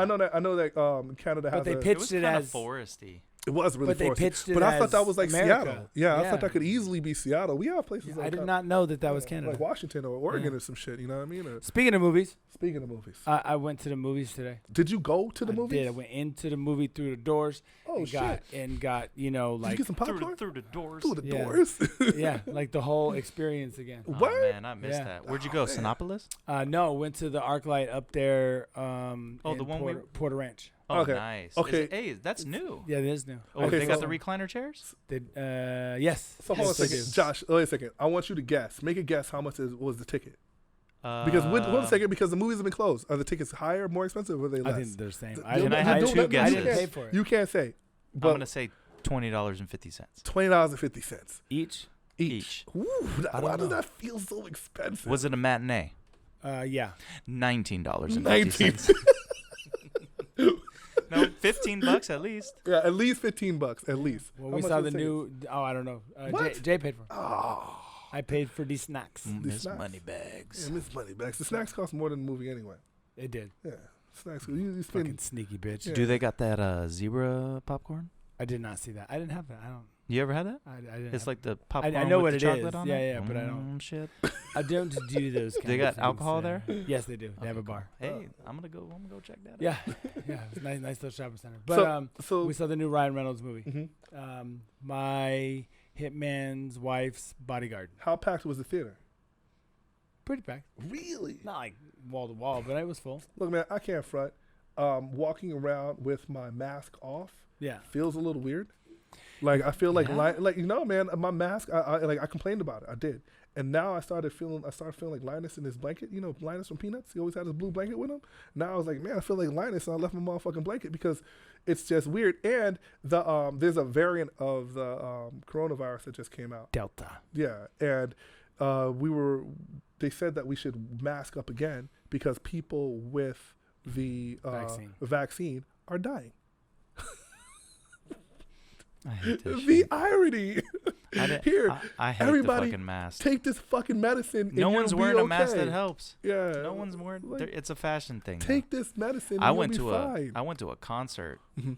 [SPEAKER 4] that Canada has
[SPEAKER 3] But they
[SPEAKER 4] a,
[SPEAKER 3] pitched
[SPEAKER 5] It was
[SPEAKER 3] it
[SPEAKER 5] kind of
[SPEAKER 3] as
[SPEAKER 5] foresty.
[SPEAKER 4] it was really
[SPEAKER 3] but they
[SPEAKER 4] foresty.
[SPEAKER 3] pitched it
[SPEAKER 4] But I thought
[SPEAKER 3] as
[SPEAKER 4] that was like
[SPEAKER 3] America.
[SPEAKER 4] Seattle. Yeah, I
[SPEAKER 3] Yeah.
[SPEAKER 4] thought that could easily be Seattle. We have places
[SPEAKER 3] I
[SPEAKER 4] like
[SPEAKER 3] did not know that was Canada.
[SPEAKER 4] like Washington or Oregon
[SPEAKER 3] Yeah.
[SPEAKER 4] or some shit. You know what I mean? Or,
[SPEAKER 3] Speaking of movies,
[SPEAKER 4] speaking of movies,
[SPEAKER 3] I went to the movies today.
[SPEAKER 4] did you go to the
[SPEAKER 3] I
[SPEAKER 4] movies?
[SPEAKER 3] did. I went into the movie through the doors.
[SPEAKER 4] Oh,
[SPEAKER 3] and
[SPEAKER 4] shit.
[SPEAKER 3] got
[SPEAKER 4] Did you
[SPEAKER 3] like
[SPEAKER 4] get some popcorn
[SPEAKER 5] Through the doors.
[SPEAKER 4] through the
[SPEAKER 3] Yeah.
[SPEAKER 4] doors?
[SPEAKER 3] yeah, like the whole experience again.
[SPEAKER 5] Oh,
[SPEAKER 4] What?
[SPEAKER 5] man, I missed
[SPEAKER 3] Yeah.
[SPEAKER 5] that. Where'd you go?
[SPEAKER 4] man.
[SPEAKER 5] Sinopolis?
[SPEAKER 3] No, went to the ArcLight up there.
[SPEAKER 5] Oh,
[SPEAKER 3] in
[SPEAKER 5] the one
[SPEAKER 3] Porter Ranch.
[SPEAKER 5] Oh,
[SPEAKER 4] Okay.
[SPEAKER 5] nice.
[SPEAKER 4] Okay.
[SPEAKER 5] Hey, that's new.
[SPEAKER 3] Yeah, it is new.
[SPEAKER 5] Oh,
[SPEAKER 4] Okay,
[SPEAKER 5] they got
[SPEAKER 4] so-
[SPEAKER 5] the recliner chairs?
[SPEAKER 3] Yes.
[SPEAKER 4] So hold on a
[SPEAKER 3] Yes, they
[SPEAKER 4] second,
[SPEAKER 3] do.
[SPEAKER 4] Josh. Wait a second. I want you to guess. Make a guess. How much was the ticket? Because one second, because the movies have been closed. Are the tickets higher, more expensive, or are they less?
[SPEAKER 3] I think they're the same.
[SPEAKER 4] Th-
[SPEAKER 3] I
[SPEAKER 4] you-
[SPEAKER 3] didn't,
[SPEAKER 5] I have
[SPEAKER 3] I,
[SPEAKER 5] two
[SPEAKER 3] didn't- I
[SPEAKER 5] guesses.
[SPEAKER 3] didn't pay for it.
[SPEAKER 4] You can't say.
[SPEAKER 5] I'm
[SPEAKER 4] But
[SPEAKER 5] going to say $20.50
[SPEAKER 4] $20.50
[SPEAKER 3] Each?
[SPEAKER 5] each.
[SPEAKER 4] Ooh,
[SPEAKER 3] I don't
[SPEAKER 4] why does
[SPEAKER 3] know.
[SPEAKER 4] that feel so expensive?
[SPEAKER 5] Was it a matinee?
[SPEAKER 3] Yeah.
[SPEAKER 5] $19.50.
[SPEAKER 4] 19.
[SPEAKER 5] No, $15 at least.
[SPEAKER 4] Yeah, at least $15. At least.
[SPEAKER 3] Well,
[SPEAKER 4] How
[SPEAKER 3] we
[SPEAKER 4] much
[SPEAKER 3] saw
[SPEAKER 4] was
[SPEAKER 3] the
[SPEAKER 4] tickets?
[SPEAKER 3] new. Oh, I don't know.
[SPEAKER 4] What?
[SPEAKER 3] Jay paid for it.
[SPEAKER 4] Oh,
[SPEAKER 3] I paid for these snacks.
[SPEAKER 5] Miss
[SPEAKER 4] snacks.
[SPEAKER 5] Moneybags.
[SPEAKER 4] yeah, Miss Moneybags. The snacks cost more than the movie anyway.
[SPEAKER 3] It did.
[SPEAKER 4] Yeah, snacks. You
[SPEAKER 3] Fucking
[SPEAKER 4] spend.
[SPEAKER 3] sneaky bitch.
[SPEAKER 4] Yeah.
[SPEAKER 5] Do they got that zebra popcorn?
[SPEAKER 3] I did not see that. I didn't have that. I don't.
[SPEAKER 5] You ever had that?
[SPEAKER 3] I didn't.
[SPEAKER 5] It's
[SPEAKER 3] have
[SPEAKER 5] like the
[SPEAKER 3] I
[SPEAKER 5] popcorn
[SPEAKER 3] know
[SPEAKER 5] with
[SPEAKER 3] what
[SPEAKER 5] the
[SPEAKER 3] it
[SPEAKER 5] chocolate
[SPEAKER 3] is.
[SPEAKER 5] on
[SPEAKER 3] Yeah,
[SPEAKER 5] it?
[SPEAKER 3] yeah, but I don't.
[SPEAKER 5] Shit.
[SPEAKER 3] I don't do those.
[SPEAKER 5] They
[SPEAKER 3] kind
[SPEAKER 5] got
[SPEAKER 3] of things,
[SPEAKER 5] alcohol there?
[SPEAKER 3] Yes, they do. They have a
[SPEAKER 5] Okay, cool.
[SPEAKER 3] bar.
[SPEAKER 5] Hey, I'm gonna go check that out.
[SPEAKER 3] Yeah, yeah. It's nice little shopping center. But
[SPEAKER 4] So
[SPEAKER 3] we saw the new Ryan Reynolds movie.
[SPEAKER 4] mhm.
[SPEAKER 3] My hitman's wife's bodyguard.
[SPEAKER 4] How packed was the theater?
[SPEAKER 3] Pretty packed.
[SPEAKER 4] Really?
[SPEAKER 3] Not like wall to wall, but it was full.
[SPEAKER 4] Look, man, I can't front. Walking around with my mask off
[SPEAKER 3] Yeah.
[SPEAKER 4] feels a little weird. Like I feel like
[SPEAKER 3] Yeah?
[SPEAKER 4] like you know, man, my mask. I complained about it. I did, and now I started feeling like Linus in his blanket. You know, Linus from Peanuts. He always had his blue blanket with him. Now I was like, man, I feel like Linus, and I left my motherfucking blanket because it's just weird. And the there's a variant of the coronavirus that just came out.
[SPEAKER 3] Delta.
[SPEAKER 4] Yeah, and they said that we should mask up again because people with the vaccine are dying.
[SPEAKER 5] I hate this
[SPEAKER 4] The
[SPEAKER 5] shit.
[SPEAKER 4] irony. Here,
[SPEAKER 5] I hate
[SPEAKER 4] everybody
[SPEAKER 5] the fucking mask.
[SPEAKER 4] take this fucking medicine.
[SPEAKER 5] No
[SPEAKER 4] and
[SPEAKER 5] one's
[SPEAKER 4] you'll
[SPEAKER 5] wearing
[SPEAKER 4] be
[SPEAKER 5] a mask
[SPEAKER 4] okay.
[SPEAKER 5] that helps.
[SPEAKER 4] Yeah,
[SPEAKER 5] No one's wearing.
[SPEAKER 4] like,
[SPEAKER 5] It's a fashion thing. now.
[SPEAKER 4] take this medicine.
[SPEAKER 5] I
[SPEAKER 4] and
[SPEAKER 5] went
[SPEAKER 4] you'll
[SPEAKER 5] to
[SPEAKER 4] be fine.
[SPEAKER 5] I went to a concert
[SPEAKER 4] Mhm.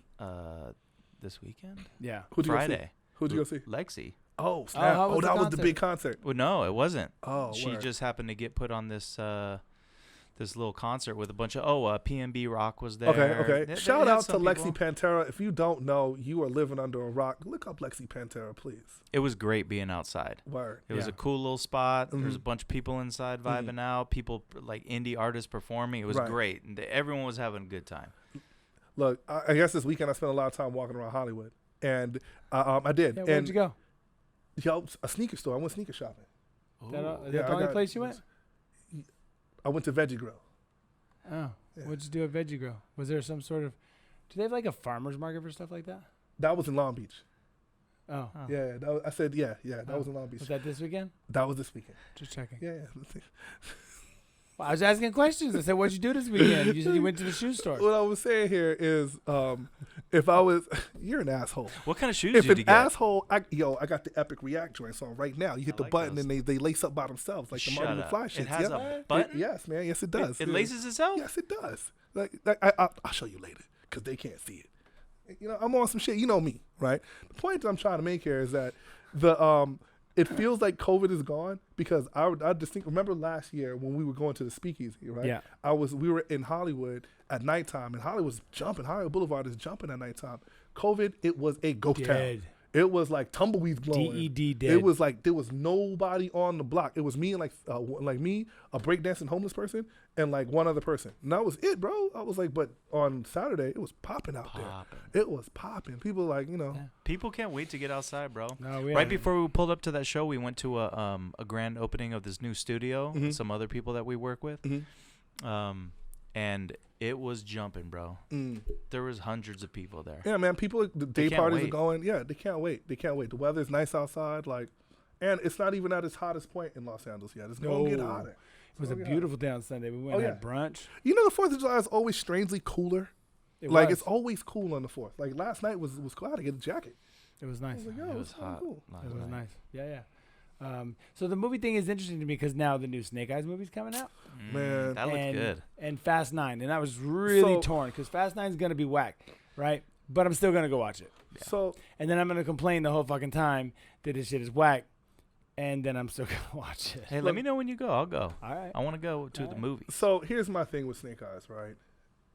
[SPEAKER 5] this weekend.
[SPEAKER 3] Yeah.
[SPEAKER 4] Who'd you go see?
[SPEAKER 5] Friday.
[SPEAKER 4] Who'd you go see?
[SPEAKER 5] Lexi.
[SPEAKER 4] Oh, snap.
[SPEAKER 3] how was the
[SPEAKER 4] that was the
[SPEAKER 3] concert?
[SPEAKER 4] big concert.
[SPEAKER 5] Well, no, it wasn't.
[SPEAKER 4] Oh,
[SPEAKER 5] She
[SPEAKER 4] word.
[SPEAKER 5] just happened to get put on this this little concert with a bunch of PNB Rock was there.
[SPEAKER 4] Okay.
[SPEAKER 5] They
[SPEAKER 4] Shout
[SPEAKER 5] had
[SPEAKER 4] out to
[SPEAKER 5] some
[SPEAKER 4] Lexi
[SPEAKER 5] people.
[SPEAKER 4] Pantera. If you don't know, you are living under a rock. Look up Lexi Pantera, please.
[SPEAKER 5] It was great being outside.
[SPEAKER 4] Word.
[SPEAKER 5] It was
[SPEAKER 3] Yeah.
[SPEAKER 5] a cool little spot. There was a
[SPEAKER 4] Mhm.
[SPEAKER 5] bunch of people inside vibing out. People like indie artists performing. It was
[SPEAKER 4] Right.
[SPEAKER 5] great. And everyone was having a good time.
[SPEAKER 4] Look, I guess this weekend I spent a lot of time walking around Hollywood, and I did.
[SPEAKER 3] Yeah,
[SPEAKER 4] and
[SPEAKER 3] where'd you go?
[SPEAKER 4] Yo, a sneaker store. I went sneaker shopping.
[SPEAKER 3] Is that
[SPEAKER 4] Yeah,
[SPEAKER 3] the
[SPEAKER 4] I
[SPEAKER 3] only
[SPEAKER 4] got-
[SPEAKER 3] place you went?
[SPEAKER 4] I went to Veggie Grill.
[SPEAKER 3] Oh.
[SPEAKER 4] Yeah.
[SPEAKER 3] What'd you do at Veggie Grill? Was there some sort of... Do they have like a farmer's market for stuff like that?
[SPEAKER 4] That was in Long Beach.
[SPEAKER 3] Oh.
[SPEAKER 5] Oh.
[SPEAKER 4] Yeah, I said yeah. That
[SPEAKER 3] Oh.
[SPEAKER 4] was in Long Beach.
[SPEAKER 3] Was that this weekend?
[SPEAKER 4] That was this weekend.
[SPEAKER 3] Just checking.
[SPEAKER 4] Yeah.
[SPEAKER 3] Well, I was asking questions. I said, "What'd you do this weekend?" You said you went to the shoe store.
[SPEAKER 4] What I was saying here is, if I was, you're an asshole.
[SPEAKER 5] What kind of shoes
[SPEAKER 4] If
[SPEAKER 5] did you
[SPEAKER 4] an
[SPEAKER 5] get?
[SPEAKER 4] asshole, I got the Epic React joints on right now. You hit the
[SPEAKER 5] like
[SPEAKER 4] button
[SPEAKER 5] those.
[SPEAKER 4] and they lace up by themselves like the Marty
[SPEAKER 5] Shut up.
[SPEAKER 4] McFly shit.
[SPEAKER 5] It has a button?
[SPEAKER 4] Yes, man. Yes, it does.
[SPEAKER 5] It
[SPEAKER 4] Yeah.
[SPEAKER 5] laces itself?
[SPEAKER 4] Yes, it does. I'll show you later because they can't see it. You know, I'm on some shit. You know me, right? The point that I'm trying to make here is that it feels like COVID is gone because I remember last year when we were going to the speakeasy, right?
[SPEAKER 3] Yeah.
[SPEAKER 4] We were in Hollywood at nighttime, and Hollywood's jumping. Hollywood Boulevard is jumping at nighttime. COVID, it was a ghost town. It was like tumbleweeds blowing.
[SPEAKER 3] DED dead.
[SPEAKER 4] It was like there was nobody on the block. It was me and like me, a breakdancing homeless person, and like one other person. And that was it, bro. I was like, but on Saturday it was popping out there. It was popping. People like, you know.
[SPEAKER 5] Yeah. People can't wait to get outside, bro.
[SPEAKER 3] No,
[SPEAKER 5] right before we pulled up to that show, we went to a grand opening of this new studio with some other people that we work with. And it was jumping, bro. There was hundreds of people there.
[SPEAKER 4] Yeah, man. People, the day parties are going. Yeah, they can't wait. They can't wait. The weather's nice outside, like, and it's not even at its hottest point in Los Angeles yet. It's going to get hotter.
[SPEAKER 3] It was a beautiful day on Sunday. We went and had brunch.
[SPEAKER 4] You know, the 4th of July is always strangely cooler. It's always cool on the 4th. Like last night was cool. I had to get a jacket.
[SPEAKER 3] It was nice.
[SPEAKER 4] Like,
[SPEAKER 5] it was hot.
[SPEAKER 4] Cool.
[SPEAKER 3] It was nice. Yeah. So the movie thing is interesting to me because now the new Snake Eyes movie's coming out.
[SPEAKER 4] Man,
[SPEAKER 5] that looks good.
[SPEAKER 3] And Fast 9. And I was really torn because Fast 9 is going to be whack, right? But I'm still going to go watch it.
[SPEAKER 4] Yeah. So,
[SPEAKER 3] and then I'm going to complain the whole fucking time that this shit is whack. And then I'm still going to watch it.
[SPEAKER 5] Hey, let me know when you go. I'll go.
[SPEAKER 3] All right.
[SPEAKER 5] I want to go to the movie.
[SPEAKER 4] So here's my thing with Snake Eyes, right?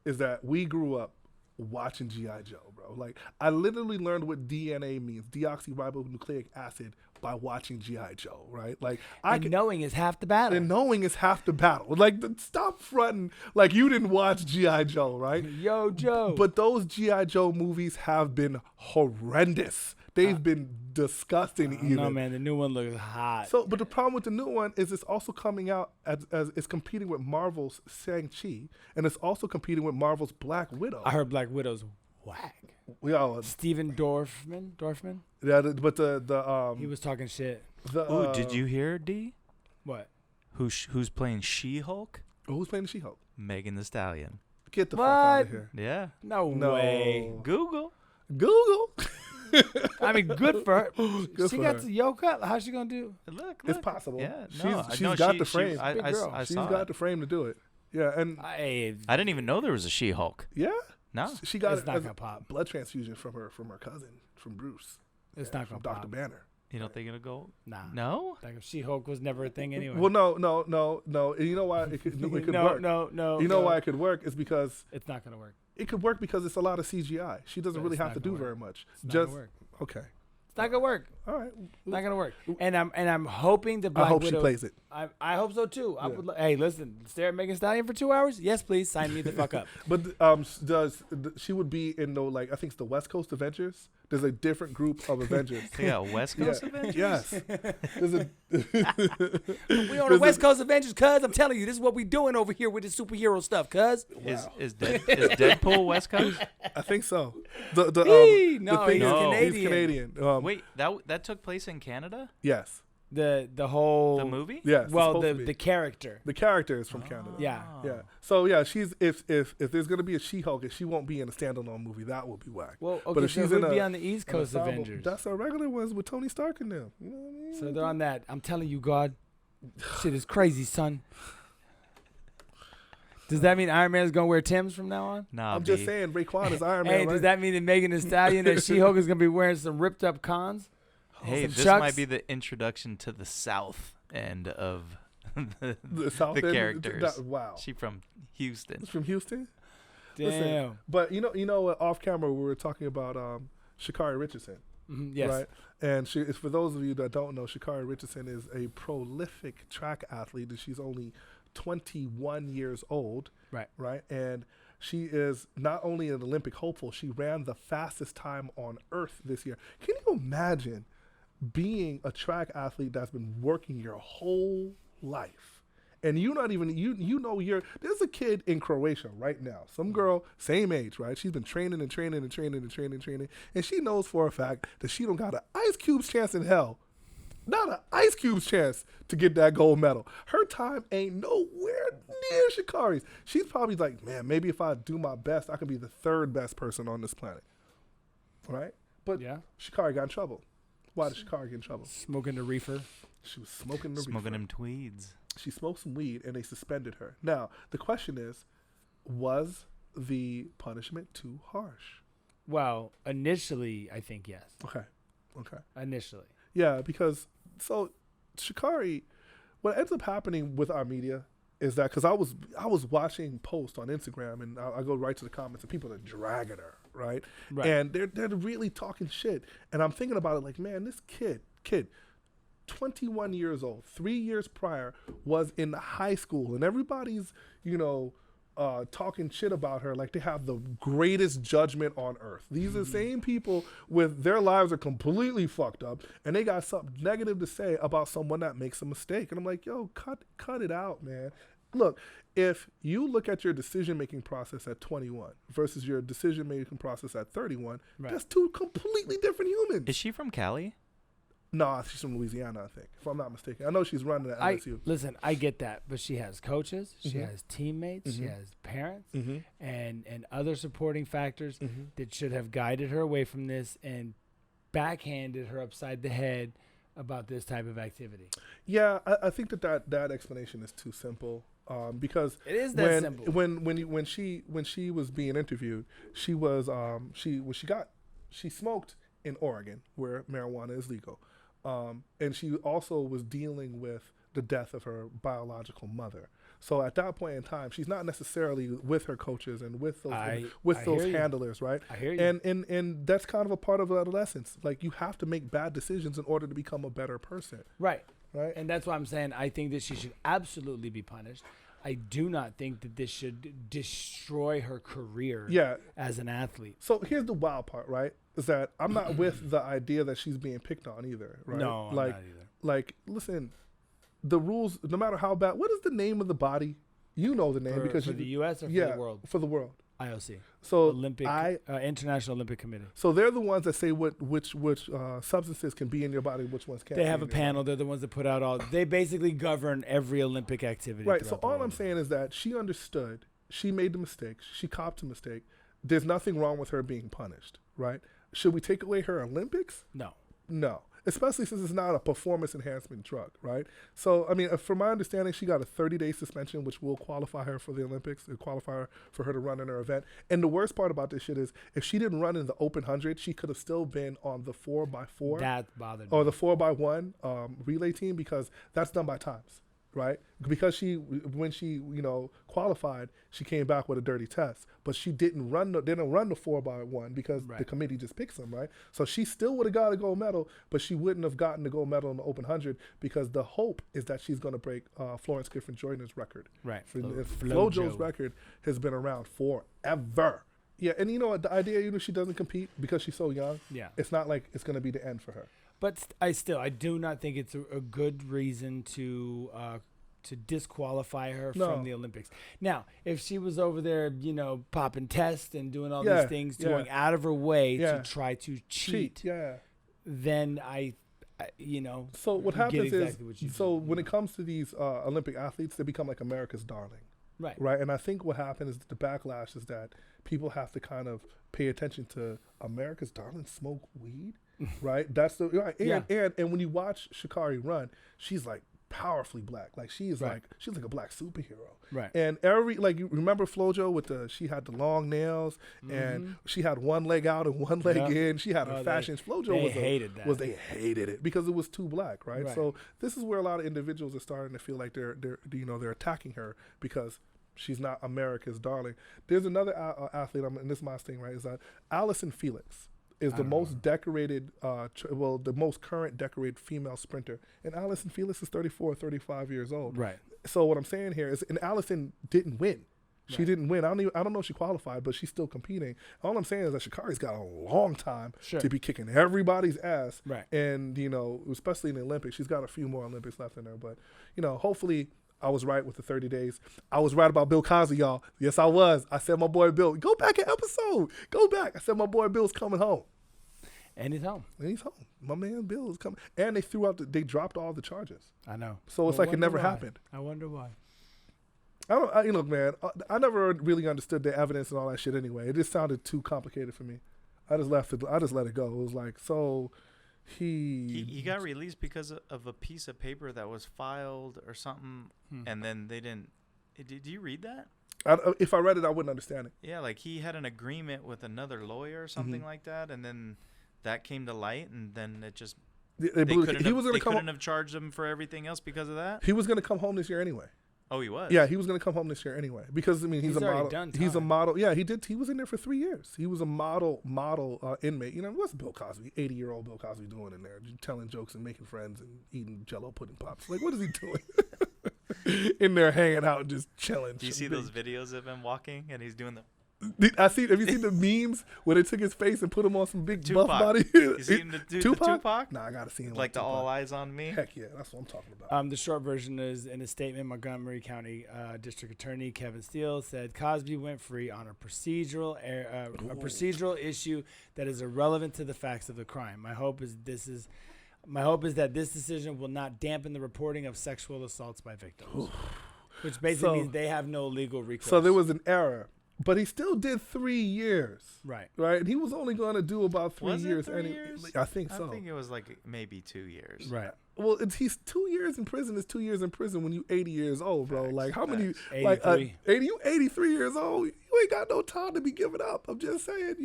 [SPEAKER 4] Is that we grew up watching G.I. Joe, bro. Like, I literally learned what DNA means, deoxyribonucleic acid, by watching G.I. Joe, right? Like,
[SPEAKER 3] knowing is half the battle.
[SPEAKER 4] And knowing is half the battle. Like, stop fronting like you didn't watch G.I. Joe, right?
[SPEAKER 3] Yo, Joe.
[SPEAKER 4] But those G.I. Joe movies have been horrendous. They've been disgusting even.
[SPEAKER 3] No, man, the new one looks hot.
[SPEAKER 4] So, but the problem with the new one is it's also coming out as it's competing with Marvel's Shang-Chi, and it's also competing with Marvel's Black Widow.
[SPEAKER 3] I heard Black Widow's whack. Steven Dorfman?
[SPEAKER 4] Yeah, but
[SPEAKER 3] he was talking shit.
[SPEAKER 5] Ooh, did you hear, D?
[SPEAKER 3] What?
[SPEAKER 5] Who's playing She-Hulk?
[SPEAKER 4] Who's playing the She-Hulk?
[SPEAKER 5] Megan Thee Stallion.
[SPEAKER 4] Get the fuck out of here.
[SPEAKER 5] Yeah.
[SPEAKER 3] No way.
[SPEAKER 5] Google.
[SPEAKER 3] I mean, good for her.
[SPEAKER 4] Good
[SPEAKER 3] she
[SPEAKER 4] for
[SPEAKER 3] got
[SPEAKER 4] her.
[SPEAKER 3] to yoke up. How's she gonna do?
[SPEAKER 5] Look.
[SPEAKER 4] It's possible.
[SPEAKER 5] Yeah,
[SPEAKER 4] she's got the frame.
[SPEAKER 3] She's
[SPEAKER 4] got the frame to do it. Yeah, and
[SPEAKER 5] I didn't even know there was a She-Hulk.
[SPEAKER 4] Yeah.
[SPEAKER 5] No.
[SPEAKER 4] She got
[SPEAKER 3] it's not gonna pop.
[SPEAKER 4] Blood transfusion from her cousin, from Bruce.
[SPEAKER 3] It's not gonna
[SPEAKER 4] from
[SPEAKER 3] pop.
[SPEAKER 4] Dr. Banner.
[SPEAKER 5] You don't think it'll go?
[SPEAKER 3] Nah.
[SPEAKER 5] No?
[SPEAKER 3] Like if She-Hulk was never a thing anyway.
[SPEAKER 4] Well, no. You know why it could work?
[SPEAKER 3] No.
[SPEAKER 4] You know why it could work is because
[SPEAKER 3] it's not gonna work.
[SPEAKER 4] It could work because it's a lot of CGI. She doesn't really have to do very much.
[SPEAKER 3] It's not gonna work.
[SPEAKER 4] Okay.
[SPEAKER 3] It's not gonna work.
[SPEAKER 4] All right.
[SPEAKER 3] It's not gonna work. And I'm hoping the Black
[SPEAKER 4] I hope
[SPEAKER 3] Widow,
[SPEAKER 4] she plays it.
[SPEAKER 3] I hope so too. I would. Hey, listen, stare at Megan Thee Stallion for 2 hours? Yes, please. Sign me the fuck up.
[SPEAKER 4] But she would be in I think it's the West Coast Avengers. There's a different group of Avengers.
[SPEAKER 5] Yeah, West Coast Avengers.
[SPEAKER 4] Yes.
[SPEAKER 3] We on the West Coast Avengers, cuz I'm telling you, this is what we doing over here with the superhero stuff, cuz.
[SPEAKER 5] Is Deadpool West Coast?
[SPEAKER 4] I think so.
[SPEAKER 3] No, he's Canadian.
[SPEAKER 4] He's Canadian.
[SPEAKER 5] Wait, that took place in Canada?
[SPEAKER 4] Yes.
[SPEAKER 3] The whole
[SPEAKER 5] the movie?
[SPEAKER 4] Yes.
[SPEAKER 3] Well, the character.
[SPEAKER 4] The character is from Canada.
[SPEAKER 3] Yeah.
[SPEAKER 4] Yeah. So yeah, she's if there's gonna be a She-Hulk, if she won't be in a standalone movie, that would be whack.
[SPEAKER 3] Well, okay,
[SPEAKER 4] but if
[SPEAKER 3] so
[SPEAKER 4] she's
[SPEAKER 3] who'd
[SPEAKER 4] in
[SPEAKER 3] be on the East Coast
[SPEAKER 4] ensemble,
[SPEAKER 3] Avengers?
[SPEAKER 4] that's our regular ones with Tony Stark in them. You know what I mean?
[SPEAKER 3] So they're on that. I'm telling you, God, shit is crazy, son. Does that mean Iron Man is gonna wear Timbs from now on?
[SPEAKER 5] Nah,
[SPEAKER 4] I'm just saying Raekwon is Iron Man.
[SPEAKER 3] Hey,
[SPEAKER 4] right?
[SPEAKER 3] does that mean that Megan Thee Stallion and She-Hulk is gonna be wearing some ripped up cons?
[SPEAKER 5] Hey,
[SPEAKER 3] some
[SPEAKER 5] this
[SPEAKER 3] Chucks?
[SPEAKER 5] might be the introduction to the South end of
[SPEAKER 4] the South
[SPEAKER 5] the
[SPEAKER 4] End,
[SPEAKER 5] characters.
[SPEAKER 4] Wow.
[SPEAKER 5] She from Houston.
[SPEAKER 4] It's from Houston?
[SPEAKER 3] Damn.
[SPEAKER 4] Listen, but you know, off camera we were talking about Sha'Carri Richardson.
[SPEAKER 3] Yes.
[SPEAKER 4] Right. And for those of you that don't know, Sha'Carri Richardson is a prolific track athlete, and she's only 21 years old.
[SPEAKER 3] Right.
[SPEAKER 4] Right. And she is not only an Olympic hopeful, she ran the fastest time on earth this year. Can you imagine being a track athlete that's been working your whole life? And you're not even, there's a kid in Croatia right now, some girl, same age, right? She's been training, and she knows for a fact that she don't got an ice cube's chance in hell Not an Ice Cube's chance to get that gold medal. Her time ain't nowhere near Sha'Carri's. She's probably like, man, maybe if I do my best, I can be the third best person on this planet. Right? But Sha'Carri got in trouble. Why did Sha'Carri get in trouble?
[SPEAKER 3] Smoking the reefer.
[SPEAKER 4] She was smoking the reefer.
[SPEAKER 5] Smoking them tweeds.
[SPEAKER 4] She smoked some weed and they suspended her. Now, the question is, was the punishment too harsh?
[SPEAKER 3] Well, initially, I think yes.
[SPEAKER 4] Okay.
[SPEAKER 3] Initially.
[SPEAKER 4] Yeah, because, so, Sha'Carri, what ends up happening with our media is that, because I was watching posts on Instagram, and I go right to the comments, and people are dragging her, right? And they're really talking shit. And I'm thinking about it like, man, this kid, 21 years old, 3 years prior, was in high school, and everybody's, talking shit about her like they have the greatest judgment on earth. These are the same people with their lives are completely fucked up, and they got something negative to say about someone that makes a mistake. And I'm like, yo, cut it out, man. Look, if you look at your decision-making process at 21 versus your decision-making process at 31, that's two completely different humans.
[SPEAKER 5] Is she from Cali?
[SPEAKER 4] No, she's from Louisiana, I think, if I'm not mistaken. I know she's running at LSU.
[SPEAKER 3] Listen, I get that, but she has coaches, she has teammates, she has parents, and other supporting factors that should have guided her away from this and backhanded her upside the head about this type of activity.
[SPEAKER 4] Yeah, I think that explanation is too simple. Because
[SPEAKER 3] it is that simple.
[SPEAKER 4] When she was being interviewed, she smoked in Oregon where marijuana is legal. And she also was dealing with the death of her biological mother. So at that point in time, she's not necessarily with her coaches and with those handlers, right?
[SPEAKER 3] I hear you.
[SPEAKER 4] And that's kind of a part of adolescence. Like, you have to make bad decisions in order to become a better person.
[SPEAKER 3] Right. And that's why I'm saying I think that she should absolutely be punished. I do not think that this should destroy her career as an athlete.
[SPEAKER 4] So here's the wild part, right? Is that I'm not with the idea that she's being picked on either, right?
[SPEAKER 3] No, I'm not either.
[SPEAKER 4] Like, listen, the rules, no matter how bad, what is the name of the body? You know the name because
[SPEAKER 3] for the U.S. or for the world?
[SPEAKER 4] For the world.
[SPEAKER 3] IOC.
[SPEAKER 4] So
[SPEAKER 3] International Olympic Committee.
[SPEAKER 4] So they're the ones that say which substances can be in your body, which ones can't.
[SPEAKER 3] They have a panel. They're the ones that put out all. They basically govern every Olympic activity.
[SPEAKER 4] Right. So all I'm saying is that she understood. She made the mistake. She copped a mistake. There's nothing wrong with her being punished. Right. Should we take away her Olympics? No. Especially since it's not a performance enhancement drug, right? So, I mean, from my understanding, she got a 30-day suspension, which will qualify her for the Olympics, qualify her for her to run in her event. And the worst part about this shit is, if she didn't run in the open 100, she could have still been on the 4x4.
[SPEAKER 3] That bothered me.
[SPEAKER 4] Or the 4x1 relay team, because that's done by times, right? Because when she qualified, she came back with a dirty test, but she didn't run the 4x1 because the committee just picks them, right? So she still would have got a gold medal, but she wouldn't have gotten the gold medal in the open 100 because the hope is that she's going to break Florence Griffin-Joyner's record.
[SPEAKER 3] Right.
[SPEAKER 4] FloJo's record has been around forever. Yeah, and the idea, she doesn't compete because she's so young.
[SPEAKER 3] Yeah.
[SPEAKER 4] It's not like it's going to be the end for her.
[SPEAKER 3] But I do not think it's a good reason to disqualify her from the Olympics. Now, if she was over there, popping tests and doing all these things, going out of her way to try to cheat, then
[SPEAKER 4] So what happens is, when it comes to these Olympic athletes, they become like America's darling. Right. And I think what happened is the backlash is that people have to kind of pay attention to America's darling smoke weed. Right. That's the right. And when you watch Sha'Carri run, she's like powerfully black. Like she's like a black superhero.
[SPEAKER 3] Right.
[SPEAKER 4] And you remember FloJo with she had the long nails and she had one leg out and one leg in. She had her fashions. FloJo they hated it because it was too black, right? So this is where a lot of individuals are starting to feel like they're attacking her because she's not America's darling. There's another athlete, and this is my thing, right? Is that Allison Felix is the most decorated, the most current decorated female sprinter. And Allison Felix is 34 or 35 years old.
[SPEAKER 3] Right.
[SPEAKER 4] So what I'm saying here is, and Allison didn't win. She didn't win. I don't know if she qualified, but she's still competing. All I'm saying is that Sha'Carri's got a long time to be kicking everybody's ass.
[SPEAKER 3] Right.
[SPEAKER 4] And, especially in the Olympics, she's got a few more Olympics left in her. But, hopefully I was right with the 30 days. I was right about Bill Cosby, y'all. Yes, I was. I said my boy Bill. Go back an episode. Go back. I said my boy Bill's coming home.
[SPEAKER 3] And he's home.
[SPEAKER 4] My man Bill is coming. And they dropped all the charges.
[SPEAKER 3] I know.
[SPEAKER 4] So it's like it never happened.
[SPEAKER 3] I wonder why.
[SPEAKER 4] Man, I never really understood the evidence and all that shit anyway. It just sounded too complicated for me. I just let it go. It was like, so he
[SPEAKER 5] got released because of a piece of paper that was filed or something, and then they didn't. Did you read that?
[SPEAKER 4] If I read it, I wouldn't understand it.
[SPEAKER 5] Yeah, like he had an agreement with another lawyer or something like that, and then that came to light, and then it just they couldn't have charged him for everything else because of that.
[SPEAKER 4] He was going to come home this year anyway.
[SPEAKER 5] Oh, he was.
[SPEAKER 4] Yeah, he was going to come home this year anyway because he's a model. He's a model. Yeah, he did. He was in there for 3 years. He was a model inmate. What's Bill Cosby, 80-year-old Bill Cosby doing in there, telling jokes and making friends and eating Jell-O pudding pops? Like, what is he doing? In there hanging out and just chilling.
[SPEAKER 5] Do you see those videos of him walking and he's doing the?
[SPEAKER 4] Have you seen the memes where they took his face and put him on some big
[SPEAKER 5] Tupac.
[SPEAKER 4] buff body?
[SPEAKER 5] You seen the Tupac?
[SPEAKER 4] Nah, I gotta see him.
[SPEAKER 5] Like the All Eyes on Me.
[SPEAKER 4] Heck yeah, that's what I'm talking about.
[SPEAKER 3] The short version is in a statement, Montgomery County District Attorney Kevin Steele said Cosby went free on a procedural issue that is irrelevant to the facts of the crime. My hope is that this decision will not dampen the reporting of sexual assaults by victims, which basically means they have no legal recourse.
[SPEAKER 4] So there was an error. But he still did 3 years.
[SPEAKER 3] Right.
[SPEAKER 4] And he was only going to do about 3
[SPEAKER 5] was
[SPEAKER 4] years.
[SPEAKER 5] It 3 years?
[SPEAKER 4] I think so.
[SPEAKER 5] I think it was like maybe 2 years.
[SPEAKER 3] Right.
[SPEAKER 4] Well, he's 2 years in prison. It's 2 years in prison when you 80 years old, bro.
[SPEAKER 5] Facts,
[SPEAKER 4] like how many?
[SPEAKER 3] 83.
[SPEAKER 4] Like 83 years old. You ain't got no time to be giving up. I'm just saying,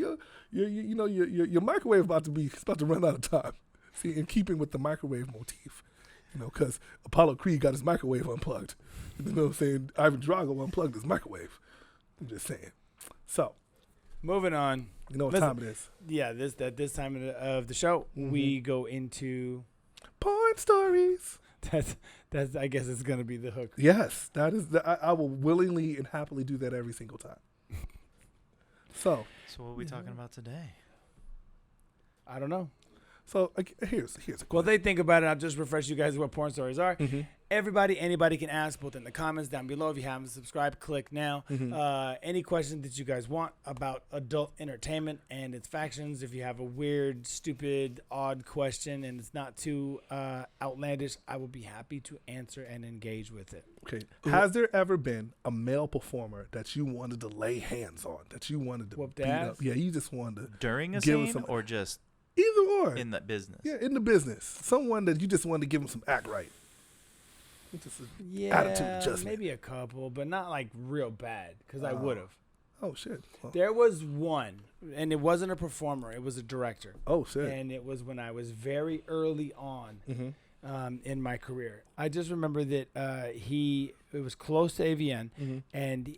[SPEAKER 4] your microwave about to run out of time. See, in keeping with the microwave motif, because Apollo Creed got his microwave unplugged. You know what I'm saying? Ivan Drago unplugged his microwave. I'm just saying. So,
[SPEAKER 3] moving on.
[SPEAKER 4] You know what time it is?
[SPEAKER 3] Yeah, this time of the show, we go into
[SPEAKER 4] porn stories.
[SPEAKER 3] That's I guess it's gonna be the hook.
[SPEAKER 4] Yes, that is. I will willingly and happily do that every single time. So
[SPEAKER 5] what are we talking about today?
[SPEAKER 3] I don't know.
[SPEAKER 4] So here's a question.
[SPEAKER 3] Well, they think about it. I'll just refresh you guys what porn stories are. Anybody can ask, both in the comments down below. If you haven't subscribed, click now. Any questions that you guys want about adult entertainment and its factions. If you have a weird, stupid, odd question and it's not too outlandish, I will be happy to answer and engage with it.
[SPEAKER 4] Okay. Has there ever been a male performer that you wanted to lay hands on, that you wanted to
[SPEAKER 3] whoop
[SPEAKER 4] beat up? Yeah, you just wanted to
[SPEAKER 5] during a scene or just
[SPEAKER 4] either or
[SPEAKER 5] in the business.
[SPEAKER 4] Yeah, in the business. Someone that you just wanted to give him some act right. Attitude adjustment.
[SPEAKER 3] Maybe a couple, but not like real bad, because I would have.
[SPEAKER 4] Oh shit! Well.
[SPEAKER 3] There was one, and it wasn't a performer; it was a director.
[SPEAKER 4] Oh shit!
[SPEAKER 3] And it was when I was very early on in my career. I just remember that it was close to AVN, and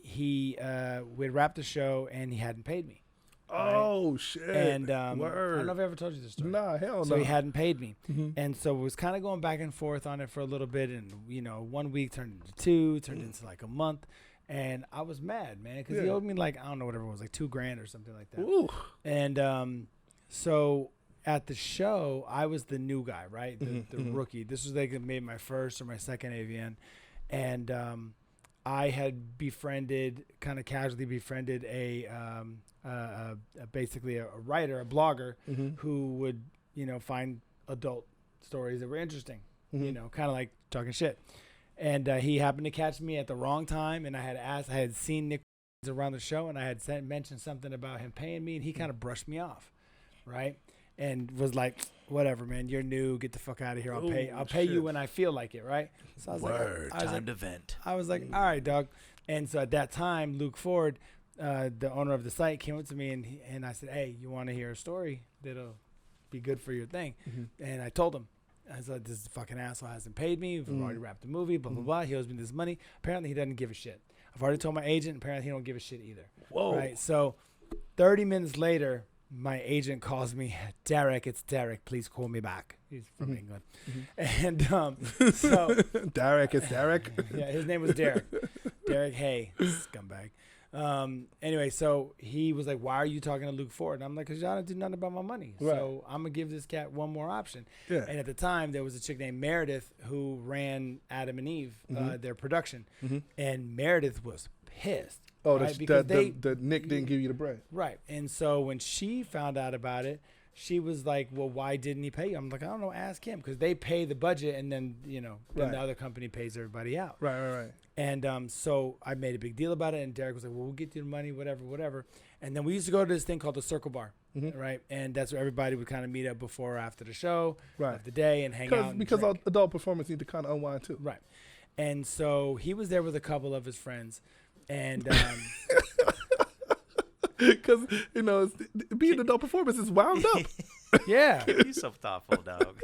[SPEAKER 3] we'd wrapped the show, and he hadn't paid me.
[SPEAKER 4] Oh,
[SPEAKER 3] right?
[SPEAKER 4] shit.
[SPEAKER 3] And I don't know if I ever told you this story.
[SPEAKER 4] Nah, hell no.
[SPEAKER 3] So he hadn't paid me. And so it was kind of going back and forth on it for a little bit. And, 1 week turned into 2, turned into like a month. And I was mad, man, because he owed me like, I don't know, whatever it was, like $2,000 or something like that.
[SPEAKER 4] Ooh.
[SPEAKER 3] And so at the show, I was the new guy, right? The rookie. This was like maybe my first or my second AVN. And I had kind of casually befriended basically a writer, a blogger, who would, find adult stories that were interesting, kind of like talking shit. And he happened to catch me at the wrong time, and I had seen Nick around the show, and I had mentioned something about him paying me, and he kind of brushed me off, right? And was like, whatever, man, you're new, get the fuck out of here. I'll pay you when I feel like it, right? So I was
[SPEAKER 5] time to vent.
[SPEAKER 3] I was like, all right, dog. And so at that time, Luke Ford, the owner of the site, came up to me and I said, hey, you want to hear a story that'll be good for your thing? And I told him, I said, this fucking asshole hasn't paid me. We've already wrapped the movie, blah, blah, blah. He owes me this money. Apparently, he doesn't give a shit. I've already told my agent. Apparently, he don't give a shit either.
[SPEAKER 4] Whoa.
[SPEAKER 3] Right? So 30 minutes later, my agent calls me, Derrick, it's Derrick. Please call me back. He's from England. And so.
[SPEAKER 4] Derrick, it's Derrick.
[SPEAKER 3] Yeah, his name was Derrick. Derrick, hey, scumbag. Anyway, so he was like, why are you talking to Luke Ford? And I'm like, because y'all don't do nothing about my money. Right. So I'm going to give this cat one more option. Yeah. And at the time, there was a chick named Meredith who ran Adam and Eve, their production. And Meredith was pissed.
[SPEAKER 4] Oh, right? Because the Nick didn't give you the bread.
[SPEAKER 3] Right. And so when she found out about it, she was like, well, why didn't he pay you? I'm like, I don't know, ask him, because they pay the budget, and then then the other company pays everybody out.
[SPEAKER 4] Right.
[SPEAKER 3] And so I made a big deal about it, and Derrick was like, well, we'll get you the money, whatever. And then we used to go to this thing called the Circle Bar, right? And that's where everybody would kind of meet up before or after the show, of the day, and hang out.
[SPEAKER 4] Because adult performers need to kind of unwind too.
[SPEAKER 3] Right. And so he was there with a couple of his friends, and
[SPEAKER 4] because being an adult performance is wound up.
[SPEAKER 3] yeah,
[SPEAKER 5] you're so thoughtful, dog.